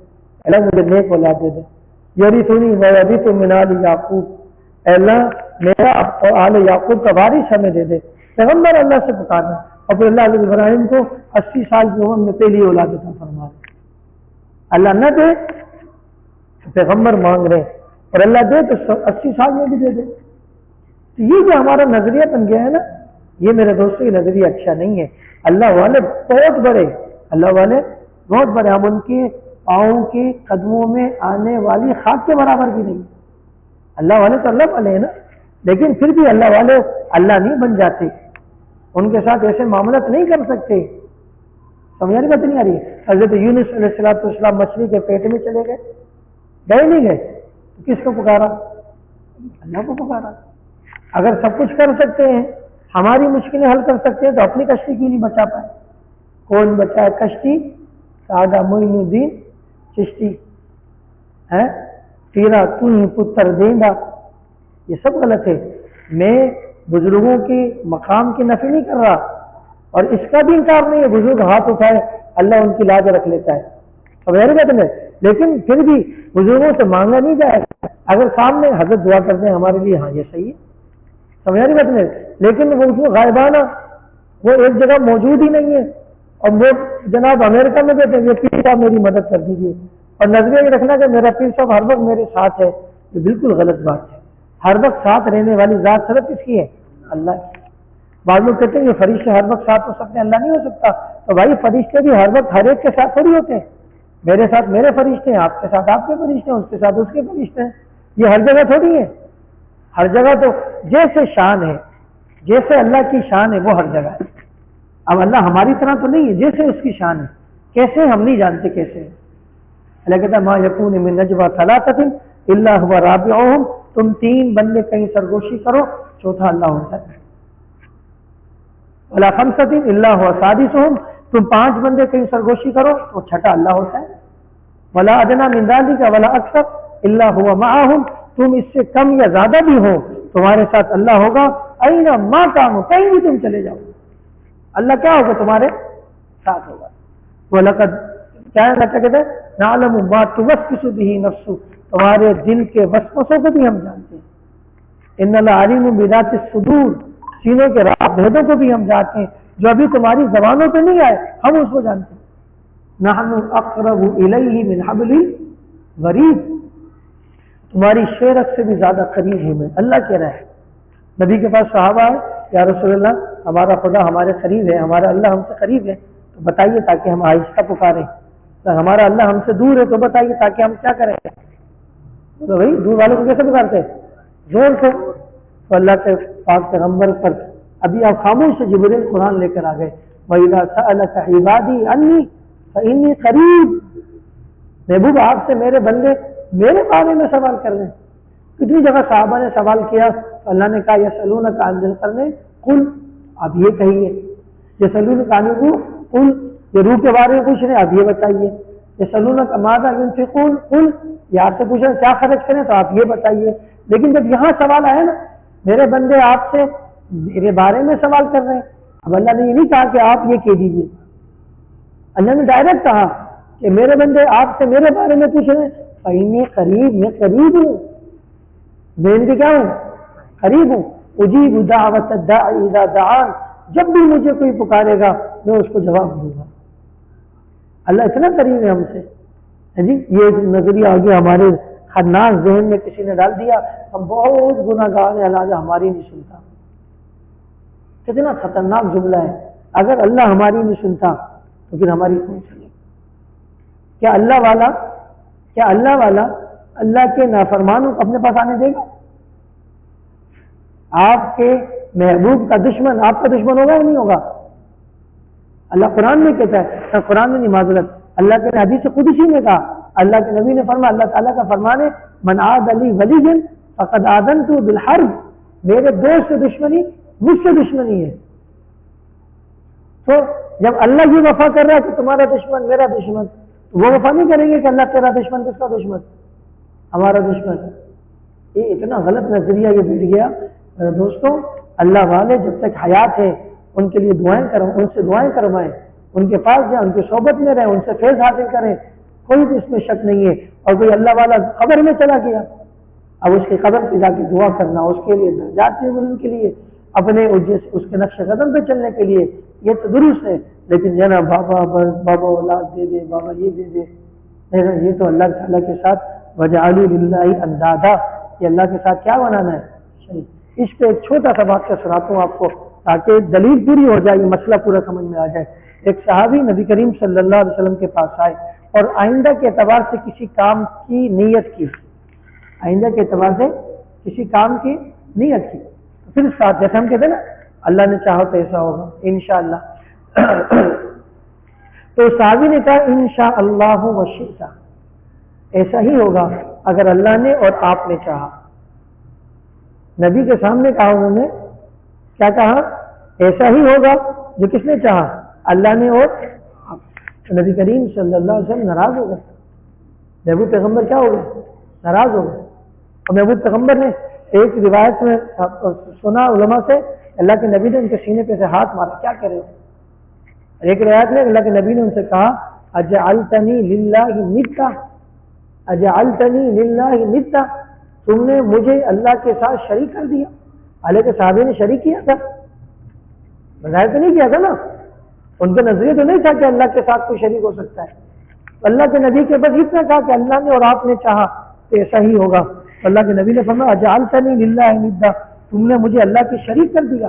اللہ مجھے نیک اولاد دے دے. یرثنی ویرث من آل یعقوب، اللہ میرا اور آل یعقوب کا وارث ہمیں دے دے. پیغمبر اللہ سے پکارنا، اور پھر اللہ علیہ ابراہیم کو 80 سال کی عمر میں پہلی اولاد عطا فرما دے. اللہ نہ دے تو پیغمبر مانگ رہے، اور اللہ دے تو 80 سال میں بھی دے دے. تو یہ جو ہمارا نظریہ بن گیا ہے نا، یہ میرے دوستوں یہ نظریہ اچھا نہیں ہے. اللہ والے بہت بڑے، اللہ والے بہت بڑے، ہم ان کے پاؤں کے قدموں میں آنے والی خاک کے برابر بھی نہیں. اللہ والے تو اللہ والے ہیں نا، لیکن پھر بھی اللہ والے اللہ نہیں بن جاتے، ان کے ساتھ ایسے معاملات نہیں کر سکتے. سمجھنے بات نہیں آ رہی ہے؟ حضرت یونس علیہ السلام مچھلی کے پیٹ میں چلے گئے نہیں گئے؟ تو کس کو پکارا؟ اللہ کو پکارا. اگر سب کچھ کر سکتے ہیں، ہماری مشکلیں حل کر سکتے ہیں، تو اپنی کشتی کیوں نہیں بچا پائے؟ کون بچائے کشتی؟ سادہ معین الدین چشتی ہے، تیرا تو ہی پتر دیندا. یہ سب غلط ہے. میں بزرگوں کے مقام کی نفی نہیں کر رہا، اور اس کا بھی انکار نہیں ہے بزرگ ہاتھ اٹھائے اللہ ان کی لاج رکھ لیتا ہے، اب میری بات میں. لیکن پھر بھی بزرگوں سے مانگا نہیں جائے. اگر سامنے حضرت دعا کرتے ہیں ہمارے لیے، ہاں یہ صحیح ہے، سمجھا بات میں. لیکن وہ غائبانہ، وہ ایک جگہ موجود ہی نہیں ہے، اور وہ جناب امریکہ میں کہتے ہیں یہ پیر صاحب میری مدد کر دیجیے، اور نظریہ یہ رکھنا کہ میرا پیر صاحب ہر وقت میرے ساتھ ہے. یہ بالکل غلط بات ہے. ہر وقت ساتھ رہنے والی ذات صرف کس کی ہے؟ اللہ کی. بعض لوگ کہتے ہیں یہ فرشتے ہر وقت ساتھ ہو سکتے ہیں، اللہ نہیں ہو سکتا. تو بھائی فرشتے بھی ہر وقت ہر ایک کے ساتھ تھوڑی ہوتے ہیں. میرے ساتھ میرے فرشتے ہیں، آپ کے ساتھ آپ کے فرشتے ہیں، اس کے ساتھ اس کے فرشتے ہیں. یہ ہر جگہ تھوڑی ہے. ہر جگہ تو جیسے شان ہے، جیسے اللہ کی شان ہے وہ ہر جگہ ہے. اب اللہ ہماری طرح تو نہیں ہے، جیسے اس کی شان ہے. کیسے ہم نہیں جانتے کیسے. اللہ کہتا ہے ما یکون من نجوی ثلاثۃ الا هو رابعهم، تم 3 بندے کہیں سرگوشی کرو چوتھا اللہ ہوتا ہے. ولا خمسۃ الا هو سادسهم، تم 5 بندے کہیں سرگوشی کرو تو چھٹا اللہ ہوتا ہے. ولا ادنی من ذلک ولا اکثر الا هو معهم، تم اس سے کم یا زیادہ بھی ہو تمہارے ساتھ اللہ ہوگا. اینا ما کانوا، کہیں بھی تم چلے جاؤ اللہ کیا ہوگا؟ تمہارے ساتھ ہوگا. وَلَقَدْ کیا کہتے ہیں نَعْلَمُ مَا تُوَسْوِسُ بِهِ نَفْسُ، تمہارے دل کے وسوسوں کو بھی ہم جانتے ہیں. إِنَّ اللَّهَ عَلِيمٌ بِذَاتِ الصُّدُورِ، سینوں کے راز بھیدوں کو بھی ہم جانتے ہیں، جو ابھی تمہاری زبانوں پہ نہیں آئے ہم اس کو جانتے ہیں. نَحْنُ أَقْرَبُ إِلَيْهِ مِنْ حَبْلِ الْوَرِيدِ، تمہاری شیرت سے بھی زیادہ قریب ہوں میں. اللہ کہہ رہا ہے. نبی کے پاس صحابہ ہے، یا رسول اللہ ہمارا خدا ہمارے قریب ہے، ہمارا اللہ ہم سے قریب ہے، تو بتائیے تاکہ ہم آہستہ پکاریں. ہمارا اللہ ہم سے دور ہے تو بتائیے تاکہ ہم کیا کریں. تو بھائی دور والوں کو کیسے پکارتے ہیں؟ زور سے. تو اللہ کے پاک پیغمبر پر ابھی آپ خاموش سے جبریل قرآن لے کر آ گئے. وَإِذَا سَأَلَكَ عِبَادِي عَنِّي فَإِنِّي قَرِيبٌ، محبوب آپ سے میرے بندے میرے بارے میں سوال کر رہے ہیں. کتنی جگہ صحابہ نے سوال کیا تو اللہ نے کہا یسألونک عن ذی القرنین قل، آپ یہ کہیے. یسألونک عن قل، یہ روح کے بارے میں پوچھ رہے ہیں، آپ یہ بتائیے. یسألونک ماذا ينفقون قل، یہ آپ سے پوچھ رہے ہیں کیا خرچ کریں تو آپ یہ بتائیے. لیکن جب یہاں سوال آیا نا میرے بندے آپ سے میرے بارے میں سوال کر رہے ہیں، اب اللہ نے یہ نہیں کہا کہ آپ یہ کہہ دیجیے. اللہ نے ڈائریکٹ کہا کہ میرے بندے آپ سے میرے بارے میں پوچھ رہے ہیں، فإنی قریب، میں قریب ہوں، میں ان کے کیا ہوں؟ قریب ہوں. اجیب دعوت الداعی اذا دعان، جب بھی مجھے کوئی پکارے گا میں اس کو جواب دوں گا. اللہ اتنا قریب ہے ہم سے. جی یہ ایک نظریہ آ گیا ہمارے خناس ذہن میں کسی نے ڈال دیا ہم بہت گناہ گار ہیں اللہ ہماری نہیں سنتا. کتنا خطرناک جملہ ہے. اگر اللہ ہماری نہیں سنتا تو پھر ہماری کون سنے؟ کیا اللہ والا اللہ کے نافرمانوں کو اپنے پاس آنے دے گا؟ آپ کے محبوب کا دشمن آپ کا دشمن ہوگا یا نہیں ہوگا؟ اللہ قرآن میں کہتا ہے, قرآن میں نہیں معذرت, اللہ کے حدیث قدسی میں کہا, اللہ کے نبی نے فرمایا, اللہ تعالیٰ کا فرمان ہے من عاد علی ولی فقد آذنت بالحرب, میرے دوست سے دشمنی مجھ سے دشمنی ہے. تو جب اللہ یہ وفا کر رہا ہے کہ تمہارا دشمن میرا دشمن, تو وہ وفا نہیں کریں گے کہ اللہ تیرا دشمن کس کا دشمن ہمارا دشمن. یہ اتنا غلط نظریہ یہ بیٹھ گیا. دوستوں اللہ والے جب تک حیات ہے ان کے لیے دعائیں کریں, ان سے دعائیں کروائیں, ان کے پاس جائیں, ان کی صحبت میں رہیں, ان سے فیض حاصل کریں, کوئی بھی اس میں شک نہیں ہے. اور کوئی اللہ والا قبر میں چلا گیا, اب اس کی قبر پہ جا کے دعا کرنا, اس کے لیے درجات ان کے لیے اپنے اس کے نقش قدم پہ چلنے کے لیے, یہ تو درست ہے. لیکن جو نا بابا اولاد دے دے, بابا یہ دے دے, یہ تو اللہ تعالیٰ کے ساتھ وجعلوا للہ اندادا, یہ اللہ کے ساتھ کیا بنانا ہے شریک. اس پہ ایک چھوٹا سا واقعہ سناتا ہوں آپ کو تاکہ دلیل پوری ہو جائے, یہ مسئلہ پورا سمجھ میں آ جائے. ایک صحابی نبی کریم صلی اللہ علیہ وسلم کے پاس آئے اور آئندہ کے اعتبار سے کسی کام کی نیت کی, آئندہ کے اعتبار سے کسی کام کی نیت کی. پھر ساتھ جیسے ہم کہتے ہیں نا اللہ نے چاہا تو ایسا ہوگا انشاءاللہ. تو صحابی نے کہا انشاءاللہ وشئت, ایسا ہی ہوگا اگر اللہ نے اور آپ نے چاہا. نبی کے سامنے کہا انہوں نے, کیا کہا؟ ایسا ہی ہوگا جو کس نے چاہا, اللہ نے اور آپ. نبی کریم صلی اللہ علیہ وسلم ناراض ہو گئے. محبوب پیغمبر کیا ہو گئے؟ ناراض ہو گئے. اور محبوب پیغمبر نے ایک روایت میں سنا علماء سے, اللہ کے نبی نے ان کے سینے پہ سے ہاتھ مارا, کیا کہہ رہے ہو؟ ایک روایت میں اللہ کے نبی نے ان سے کہا اجعلتنی للہ ندا, اجعلتنی للہ ندا, تم نے مجھے اللہ کے ساتھ شریک کر دیا. علیہ کے صحابے نے شریک کیا تھا, بظاہر تو نہیں کیا تھا نا, ان کا نظریہ تو نہیں تھا کہ اللہ کے ساتھ کوئی شریک ہو سکتا ہے. اللہ کے نبی کے بس اتنا کہا کہ اللہ نے اور آپ نے چاہا تو ایسا ہی ہوگا. اللہ کے نبی نے فرمایا اجعلتنی للہ ندا, تم نے مجھے اللہ کی شریک کر دیا.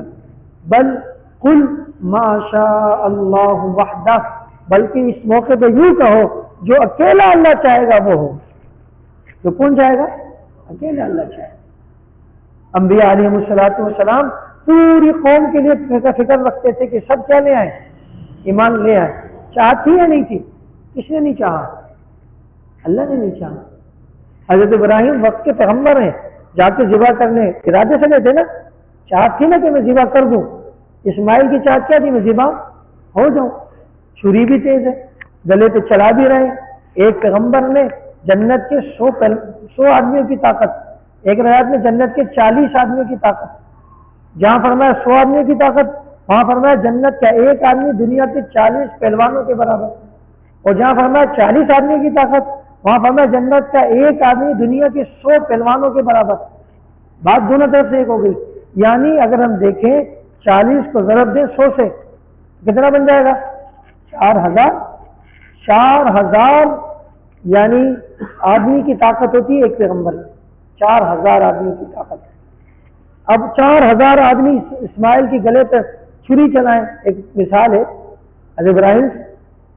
بل قل ما شاء اللہ وحدہ, بلکہ اس موقع پہ یوں کہو جو اکیلا اللہ چاہے گا وہ ہو. تو کون چاہے گا؟ اکیلا اللہ چاہے. انبیاء علیہ السلام پوری قوم کے لیے فکر رکھتے تھے کہ سب کیا لے آئے؟ ایمان لے آئے. چاہت تھی یا نہیں تھی؟ کس نے نہیں چاہا؟ اللہ نے نہیں چاہا. حضرت ابراہیم وقت کے پیغمبر ہیں, جا کے ذبح کرنے ارادے سے گئے تھے نا, چاہت تھی نا کہ میں ذبح کر دوں. اسماعیل کی چاہت کیا تھی؟ میں ذبح ہو جاؤں. چھری بھی تیز ہے, گلے پہ چلا بھی رہے. ایک پیغمبر نے جنت کے 100 آدمیوں کی طاقت, ایک روایت میں جنت کے 40 آدمیوں کی طاقت. جہاں فرمایا 100 آدمیوں کی طاقت, وہاں فرمایا جنت کا ایک آدمی دنیا کے 40 پہلوانوں کے برابر. اور جہاں فرمایا 40 آدمیوں کی طاقت, وہاں فرمایا جنت کا ایک آدمی دنیا کے 100 پہلوانوں کے برابر. بات دونوں طرف سے ایک ہو گئی. یعنی اگر ہم دیکھیں 40 کو ضرب دیں 100 سے, کتنا بن جائے گا؟ 4000 یعنی آدمی کی طاقت ہوتی ہے ایک پیغمبر میں, 4000 آدمی کی طاقت. اب 4000 آدمی اسماعیل کی گلے پر چھری چلائیں. ایک مثال ہے, حضرت ابراہیم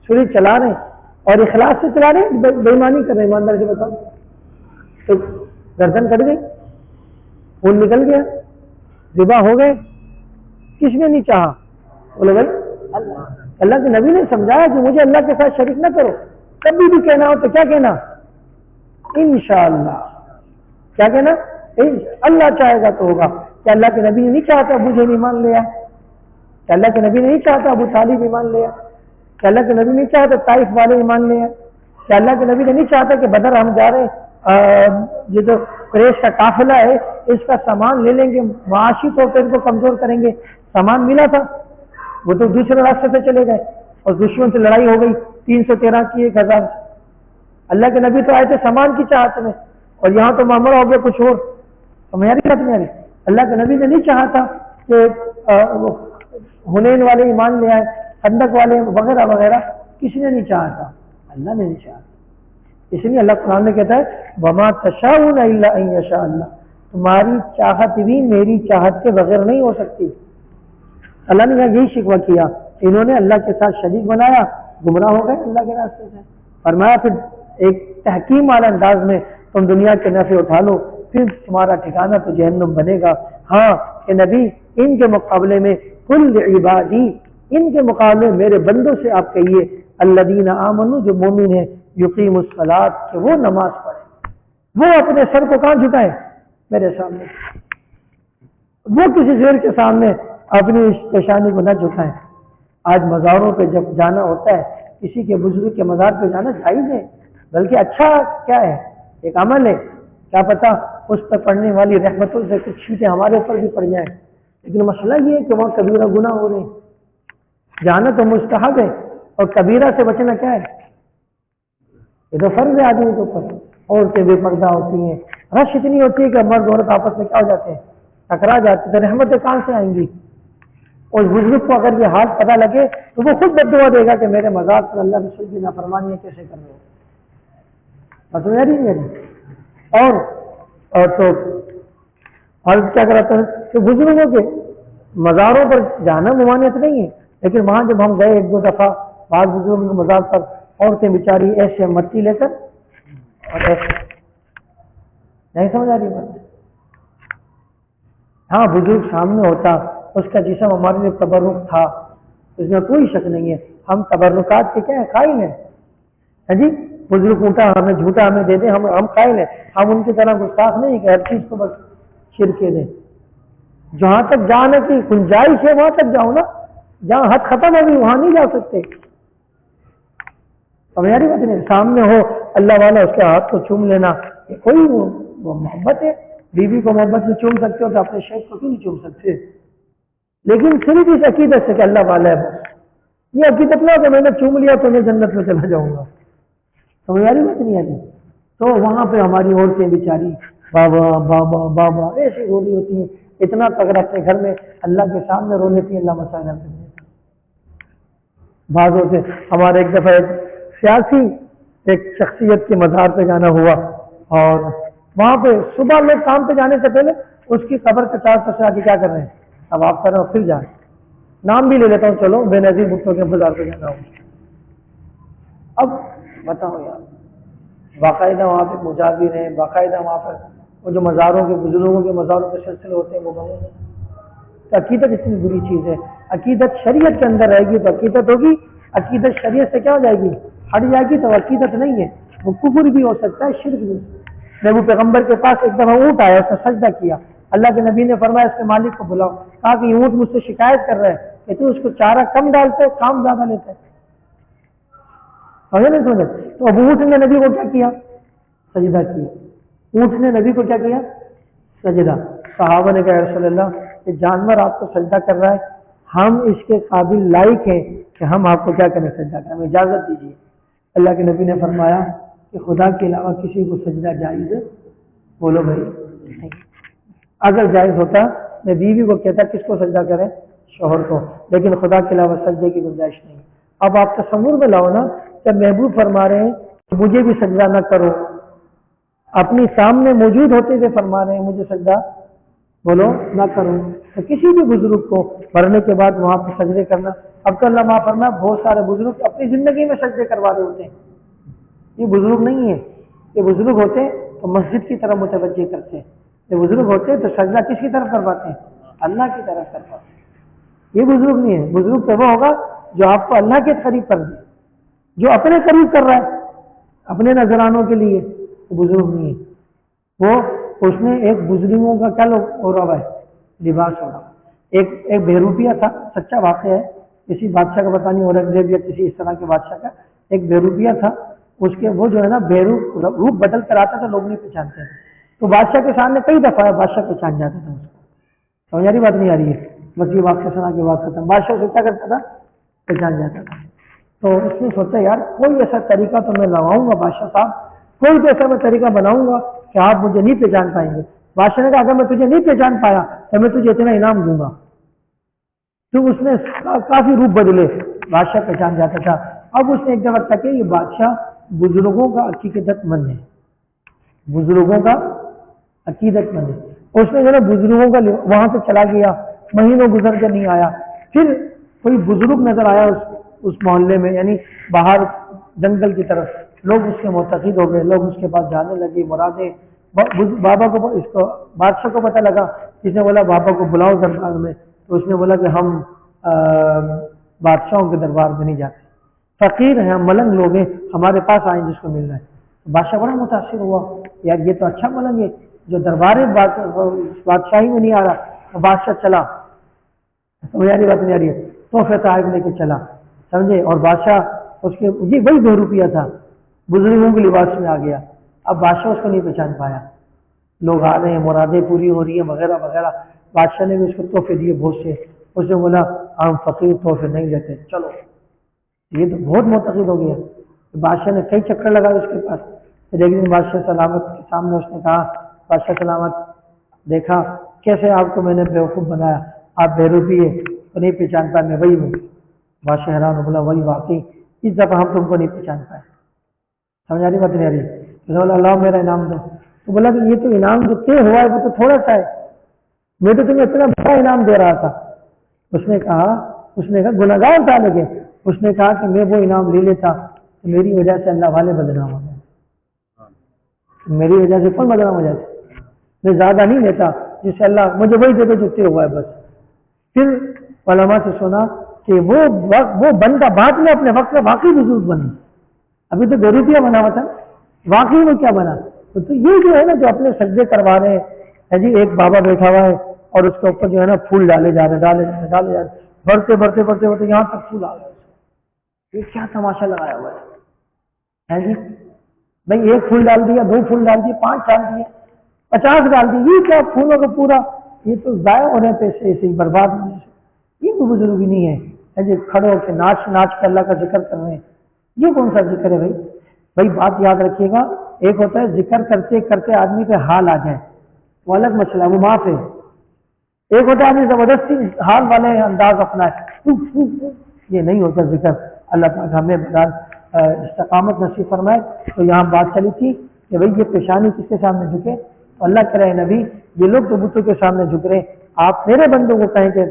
چھری چلا رہے اور اخلاص سے چلا رہے, بے ایمانی کر رہے, ایماندار سے بتاؤ تو گردن کٹ گئی, خون نکل گیا, ذبح ہو گئے. کس نے نہیں چاہا؟ بولے بھائی اللہ کے نبی نے سمجھایا کہ مجھے اللہ کے ساتھ شریک نہ کرو. کبھی بھی کہنا ہو تو کیا کہنا؟ انشاءاللہ. کیا کہنا؟ اللہ چاہے گا تو ہوگا. کہ اللہ کے نبی نے نہیں چاہتا مجھے ایمان لیا, کہ اللہ کے نبی نے نہیں چاہتا ابو طالب ایمان لیا, کہ اللہ کے نبی نہیں چاہتا طائف والے ایمان لیا, کہ اللہ کے نبی نے نہیں چاہتا کہ بدر ہم جا رہے یہ جو قریش کا قافلہ ہے اس کا سامان لے لیں گے, معاشی طور پر ان کو کمزور کریں گے. سامان ملا تھا, وہ تو دوسرے راستے سے چلے گئے اور دشمن سے لڑائی ہو گئی 313 کی 1000. اللہ کے نبی تو آئے تھے سامان کی چاہت میں, اور یہاں تو معاملہ ہو گیا کچھ اور. ہماری بات نہیں آ رہی. اللہ کے نبی نے نہیں چاہا تھا کہ حنین والے ایمان لے آئے, خندق والے وغیرہ وغیرہ. کسی نے نہیں چاہا تھا, اللہ نے نہیں چاہا. اس لیے اللہ قرآن میں کہتا ہے وما تشاؤون الا ان یشاء اللہ، تمہاری چاہت بھی میری چاہت کے بغیر نہیں ہو سکتی۔ اللہ نے یہی شکوہ کیا، انہوں نے اللہ کے ساتھ شریک بنایا، گمراہ ہو گئے اللہ کے راستے سے۔ فرمایا پھر ایک تحکیم والا انداز میں تم دنیا کے نفع اٹھا لو، پھر تمہارا ٹھکانہ تو جہنم بنے گا۔ ہاں کہ نبی ان کے مقابلے میں کل عبادی، ان کے مقابلے میرے بندوں سے آپ کہیے الذین آمنوا، جو مومن ہیں، یقیم الصلاۃ، کہ وہ نماز پڑھیں، وہ اپنے سر کو کہاں جھکائیں؟ میرے سامنے، وہ کسی شیر کے سامنے اپنی اس پیشانی کو نہ جھکائیں۔ آج مزاروں پہ جب جانا ہوتا ہے، کسی کے بزرگ کے مزار پہ جانا جائز ہے، بلکہ اچھا کیا ہے، ایک عمل ہے، کیا پتہ اس پر پڑنے والی رحمتوں سے کچھ چھینٹیں ہمارے اوپر بھی پڑ جائیں۔ لیکن مسئلہ یہ ہے کہ وہاں کبیرہ گناہ ہو رہے ہیں، جانا تو مستحب ہے، اور کبیرہ سے بچنا کیا ہے، یہ تو فرض ہے آدمی کے اوپر۔ عورتیں بے پردہ ہوتی ہیں، رش اتنی ہوتی ہے کہ مرد عورت آپس میں کیا ہو جاتے ہیں، ٹکرا جاتے ہیں، تو رحمتیں کہاں سے آئیں گی؟ اور بزرگ کو اگر یہ حال پتہ لگے تو وہ خود بد دعا دے گا کہ میرے مزار پر اللہ رسول کی نافرمانی کیسے کر رہے ہو، بس نہیں ہے۔ اور تو حضرت کیا کراتا ہے کہ بزرگوں کے مزاروں پر جانا ممانعت نہیں ہے، لیکن وہاں جب ہم گئے ایک دو دفعہ بعض بزرگوں کے مزار پر، عورتیں بیچاری ایسے مٹی لے کر اور ایسے، نہیں سمجھ آ رہی بات؟ ہاں بزرگ سامنے ہوتا، اس کا جسم ہمارے لیے تبرک تھا، اس میں کوئی شک نہیں ہے، ہم تبرکات کے کیا ہیں، قائل ہیں۔ ہاں جی، بزرگ اونٹا ہمیں جھوٹا ہمیں دے دیں، ہم قائل ہیں، ہم ان کی طرح گستاخ نہیں کہ ہر چیز کو بس شرکے دیں۔ جہاں تک جانے کی گنجائش ہے وہاں تک جاؤ نا، جہاں حد ختم ہوگی وہاں نہیں جا سکتے۔ ہماری بات نہیں، سامنے ہو اللہ والا اس کے ہاتھ کو چوم لینا، یہ کوئی وہ محبت ہے، بیوی کو محبت میں چوم سکتے ہو تو اپنے شیخ کو کیوں نہیں چوم سکتے؟ لیکن صرف اس عقیدت سے کہ اللہ والا ہے بس، یہ عقیدت نہ کہ میں نے چوم لیا تو میں جنت میں چلا جاؤں گا، ہماری بات نہیں آتی۔ تو وہاں پہ ہماری عورتیں بیچاری بابا بابا بابا ایسی رو رہی ہوتی ہیں، اتنا تگڑا اپنے گھر میں اللہ کے سامنے رو لیتی ہیں، اللہ مسائل حل کر دیتا۔ بعضوں سے ہمارے ایک دفعہ ایک سیاسی ایک شخصیت کے مزار پہ جانا ہوا، اور وہاں پہ صبح لوگ کام پہ جانے سے پہلے اس کی قبر کے چار پسے آ کے کیا کر رہے ہیں، اب آپ کر رہے ہو پھر جائیں، نام بھی لے لیتا ہوں، چلو بے نظیر بھٹو کے مزار پہ جانا ہو۔ اب بتاؤ یار، باقاعدہ وہاں پہ مجاور ہیں، باقاعدہ وہاں پر وہ جو مزاروں کے بزرگوں کے مزاروں کے سلسلے ہوتے ہیں وہ بنے ہیں۔ تو عقیدت اتنی بری چیز ہے، عقیدت شریعت کے اندر رہے گی تو عقیدت ہوگی، عقیدت شریعت سے کیا ہو جائے گی، ہٹ جائے گی تو عقیدت نہیں ہے، وہ کفر بھی ہو سکتا ہے، شرک بھی ہو سکتا ہے۔ وہ پیغمبر کے پاس ایک دفعہ اونٹ آیا، اس نے سجدہ کیا، اللہ کے نبی نے فرمایا اس کے مالک کو بلاؤ، کہا کہ یہ اونٹ مجھ سے شکایت کر رہا ہے کہ تو اس کو چارہ کم ڈالتے کام زیادہ لیتا ہے، سمجھے نہیں سمجھے؟ تو اب اونٹ نے نبی کو کیا کیا، سجدہ کیا، اونٹ نے نبی کو کیا کیا، سجدہ۔ صحابہ نے کہا رسول اللہ کہ جانور آپ کو سجدہ کر رہا ہے، ہم اس کے قابل لائق ہیں کہ ہم آپ کو کیا کریں، سجدہ کریں، ہمیں اجازت دیجیے۔ اللہ کے نبی نے فرمایا کہ خدا کے علاوہ کسی کو سجدہ جائز ہے؟ بولو بھائی نہیں۔ اگر جائز ہوتا میں بیوی کو کہتا کس کو سجدہ کریں، شوہر کو، لیکن خدا کے علاوہ سجدے کی گنجائش نہیں۔ اب آپ تصور میں لاؤ نا، جب محبوب فرما رہے ہیں کہ مجھے بھی سجدہ نہ کرو، اپنی سامنے موجود ہوتے ہوئے فرما رہے ہیں مجھے سجدہ بولو نہ کرو، تو کسی بھی بزرگ کو مرنے کے بعد وہاں پہ سجدے کرنا، اب تو اللہ معاف فرمایا بہت سارے بزرگ اپنی زندگی میں سجدے کروا رہے ہوتے ہیں، یہ بزرگ نہیں ہے، یہ بزرگ ہوتے ہیں تو مسجد کی طرف متوجہ کرتے ہیں، یہ بزرگ ہوتے ہیں تو سجدہ کس کی طرف کرواتے ہیں، اللہ کی طرف کرواتے ہیں، یہ بزرگ نہیں ہے۔ بزرگ تو وہ ہوگا جو آپ کو اللہ کے قریب کر دے، جو اپنے قریب کر رہا ہے اپنے نذرانوں کے لیے، وہ بزرگ نہیں ہے، وہ اس نے ایک بزرگوں کا کیا ہو رہا ہے، لباس ہو رہا ہے۔ ایک بہروپیہ تھا، سچا واقعہ ہے، کسی بادشاہ کا پتہ نہیں اورنگزیب یا کسی اس طرح کے بادشاہ کا، ایک بہروپیہ تھا، اس کے وہ جو ہے نا روپ بدل کر آتا تھا، لوگ نہیں پہچانتے تھے، تو بادشاہ کے سامنے کئی دفعہ بادشاہ پہچان جاتا تھا اس کو، سمجھ آ رہی بات نہیں آ رہی ہے، بس یہ واقعہ سنا کے بعد ختم، بادشاہ سے کیا کرتا تھا، پہچان جاتا تھا۔ تو اس نے سوچا یار کوئی ایسا طریقہ تو میں لگاؤں گا بادشاہ صاحب، کوئی تو ایسا میں طریقہ بناؤں گا کہ آپ مجھے نہیں پہچان پائیں گے۔ بادشاہ نے کہا اگر میں تجھے نہیں پہچان پایا تو میں تجھے اتنا انعام دوں گا۔ تو اس نے کافی روپ بدلے، بادشاہ پہچان جاتا تھا۔ اب اس نے ایک دفعہ تک یہ بادشاہ بزرگوں کا عقیدت مند ہے، بزرگوں کا عقیدت مند ہے۔ اس نے جو ہے بزرگوں کا وہاں سے چلا گیا، مہینوں گزر کے نہیں آیا، پھر کوئی بزرگ نظر آیا اس محلے میں، یعنی باہر جنگل کی طرف، لوگ اس کے معتقد ہو گئے، لوگ اس کے پاس جانے لگے، مرادیں بابا کو، اس کو بادشاہ کو پتہ لگا، اس نے بولا بابا کو بلاؤ دربار میں، تو اس نے بولا کہ ہم بادشاہوں کے دربار میں نہیں جاتے، فقیر ہیں، ہم ملنگ لوگ ہیں، ہمارے پاس آئیں جس کو ملنا ہے۔ بادشاہ بڑا متاثر ہوا، یار یہ تو اچھا ملنگ ہے جو دربار بادشاہی میں نہیں آ رہا۔ تو بادشاہ چلا، سمجھاری بات نہیں آ رہی ہے، تحفے تحائف لے کے چلا، سمجھے، اور بادشاہ اس کے یہ وہی 2 روپیہ تھا، بزرگوں کے لباس میں آ گیا۔ اب بادشاہ اس کو نہیں پہچان پایا، لوگ آ رہے ہیں، مرادیں پوری ہو رہی ہیں وغیرہ وغیرہ، بادشاہ نے بھی اس کو تحفے دیے بہت سے، اس نے بولا ہم فقیر تحفے نہیں لیتے، چلو، یہ تو بہت معتقد ہو گیا۔ بادشاہ نے کئی چکر لگائے اس کے پاس، پھر ایک دن بادشاہ سلامت کے سامنے اس نے کہا، بادشاہ سلامت دیکھا کیسے آپ کو میں نے بیوقوف بنایا، آپ بے روپی ہے تو نہیں پہچان پائے، میں وہی ہوں۔ بادشاہ حیران ہو، بولا وہی واقعی اس دفعہ ہم تم کو نہیں پہچان پائے، سمجھ آ رہی بات نہیں آ رہی؟ بولا اللہ میرا انعام دو، تو بولا کہ یہ تو انعام جو طے ہوا ہے وہ تو تھوڑا سا ہے، میں تو تمہیں اتنا بڑا انعام دے رہا تھا۔ اس نے کہا گناہگار تھا، لیکن اس نے کہا کہ میں وہ انعام لے لیتا تو میری وجہ سے اللہ والے بدنام ہو جائے، میری وجہ سے کون بدنام ہو جاتے، میں زیادہ نہیں لیتا، جس سے اللہ مجھے وہی دے دے جو طے ہوا ہے بس۔ پھر علماء سے سنا کہ وہ بندہ بعد میں اپنے وقت میں واقعی بزرگ بنے، ابھی تو 2 روپیہ بنا ہوا تھا، واقعی میں کیا بنا؟ تو یہ جو ہے نا جو اپنے سجدے کروا رہے ہیں جی، ایک بابا بیٹھا ہوا ہے اور اس کے اوپر جو ہے نا پھول ڈالے جا رہے، بڑھتے بڑھتے یہاں تک پھول آ گئے، یہ کیا تماشا لگایا ہوا ہے جی؟ بھائی 1 پھول ڈال دیا، 2 پھول ڈال دیے، 5 ڈال دیے، 50 ڈال دیے، یہ کیا پھولوں کا پورا، یہ تو ضائع ہونے پیسے ایسے ہی برباد ہونے سے، یہ تو بزرگی نہیں ہے جی، کھڑے ہو کے ناچ کے اللہ کا ذکر کر رہے ہیں، یہ کون سا ذکر ہے بھائی بات یاد رکھیے گا، ایک ہوتا ہے ذکر کرتے کرتے آدمی پہ حال آ جائے، وہ الگ مسئلہ، وہ معاف ہے۔ ایک ہوتا ہے آدمی زبردستی حال والے انداز اپنا ہے، یہ نہیں ہوتا ذکر۔ اللہ پاک ہمیں استقامت نصیب فرمائے۔ تو یہاں بات چلی تھی کہ بھئی یہ پیشانی کس کے سامنے جھکے، تو اللہ کہہ رہے ہیں نبی یہ لوگ تو بتوں کے سامنے جھک رہے، آپ میرے بندوں کو کہیں کہ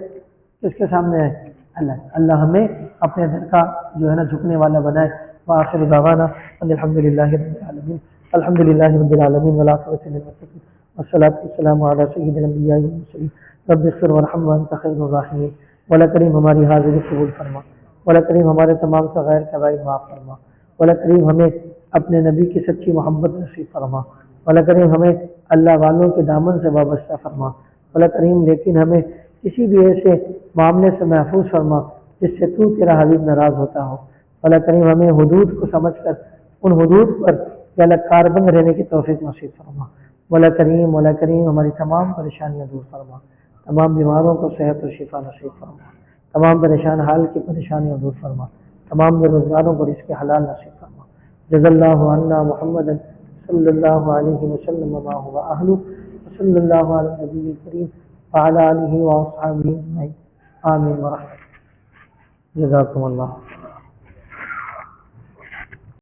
کس کے سامنے ہے، اللہ ہمیں اپنے در کا جو ہے نا جھکنے والا بنائے۔ وآخر دعوانا الحمدللہ رب العالمین، الحمدللہ رب العالمین والعاقبۃ للمتقین، والصلاۃ والسلام علی سید الانبیاء والمرسلین، رب اغفر وارحم وانت خیر الراحمین۔ مولا کریم ہماری حاضری قبول فرما، مولا کریم ہمارے تمام صغائر کبائر معاف فرما، مولا کریم ہمیں اپنے نبی کی سچی محبت نصیب فرما، مولا کریم ہمیں اللہ والوں کے دامن سے وابستہ فرما، مولا کریم لیکن ہمیں کسی بھی ایسے معاملے سے محفوظ فرما جس سے تو تیرا حبیب ناراض ہوتا ہو، مولا کریم ہمیں حدود کو سمجھ کر ان حدود پر کاربند رہنے کی توفیق نصیب فرما، مولا کریم ہماری تمام پریشانیاں دور فرما، تمام بیماروں کو صحت و شفا نصیب فرما، تمام پریشان حال کی پریشانیاں دور فرما، تمام بے روزگاروں کو رزق حلال نصیب فرما۔ جزا اللہ عنا محمد صلی اللہ علیہ وسلم وما هو اہلہ، صلی اللہ علی النبی الکریم وعلی آلہ واصحابہ اجمعین، آمین ورحمۃ۔ جزاکم اللہ۔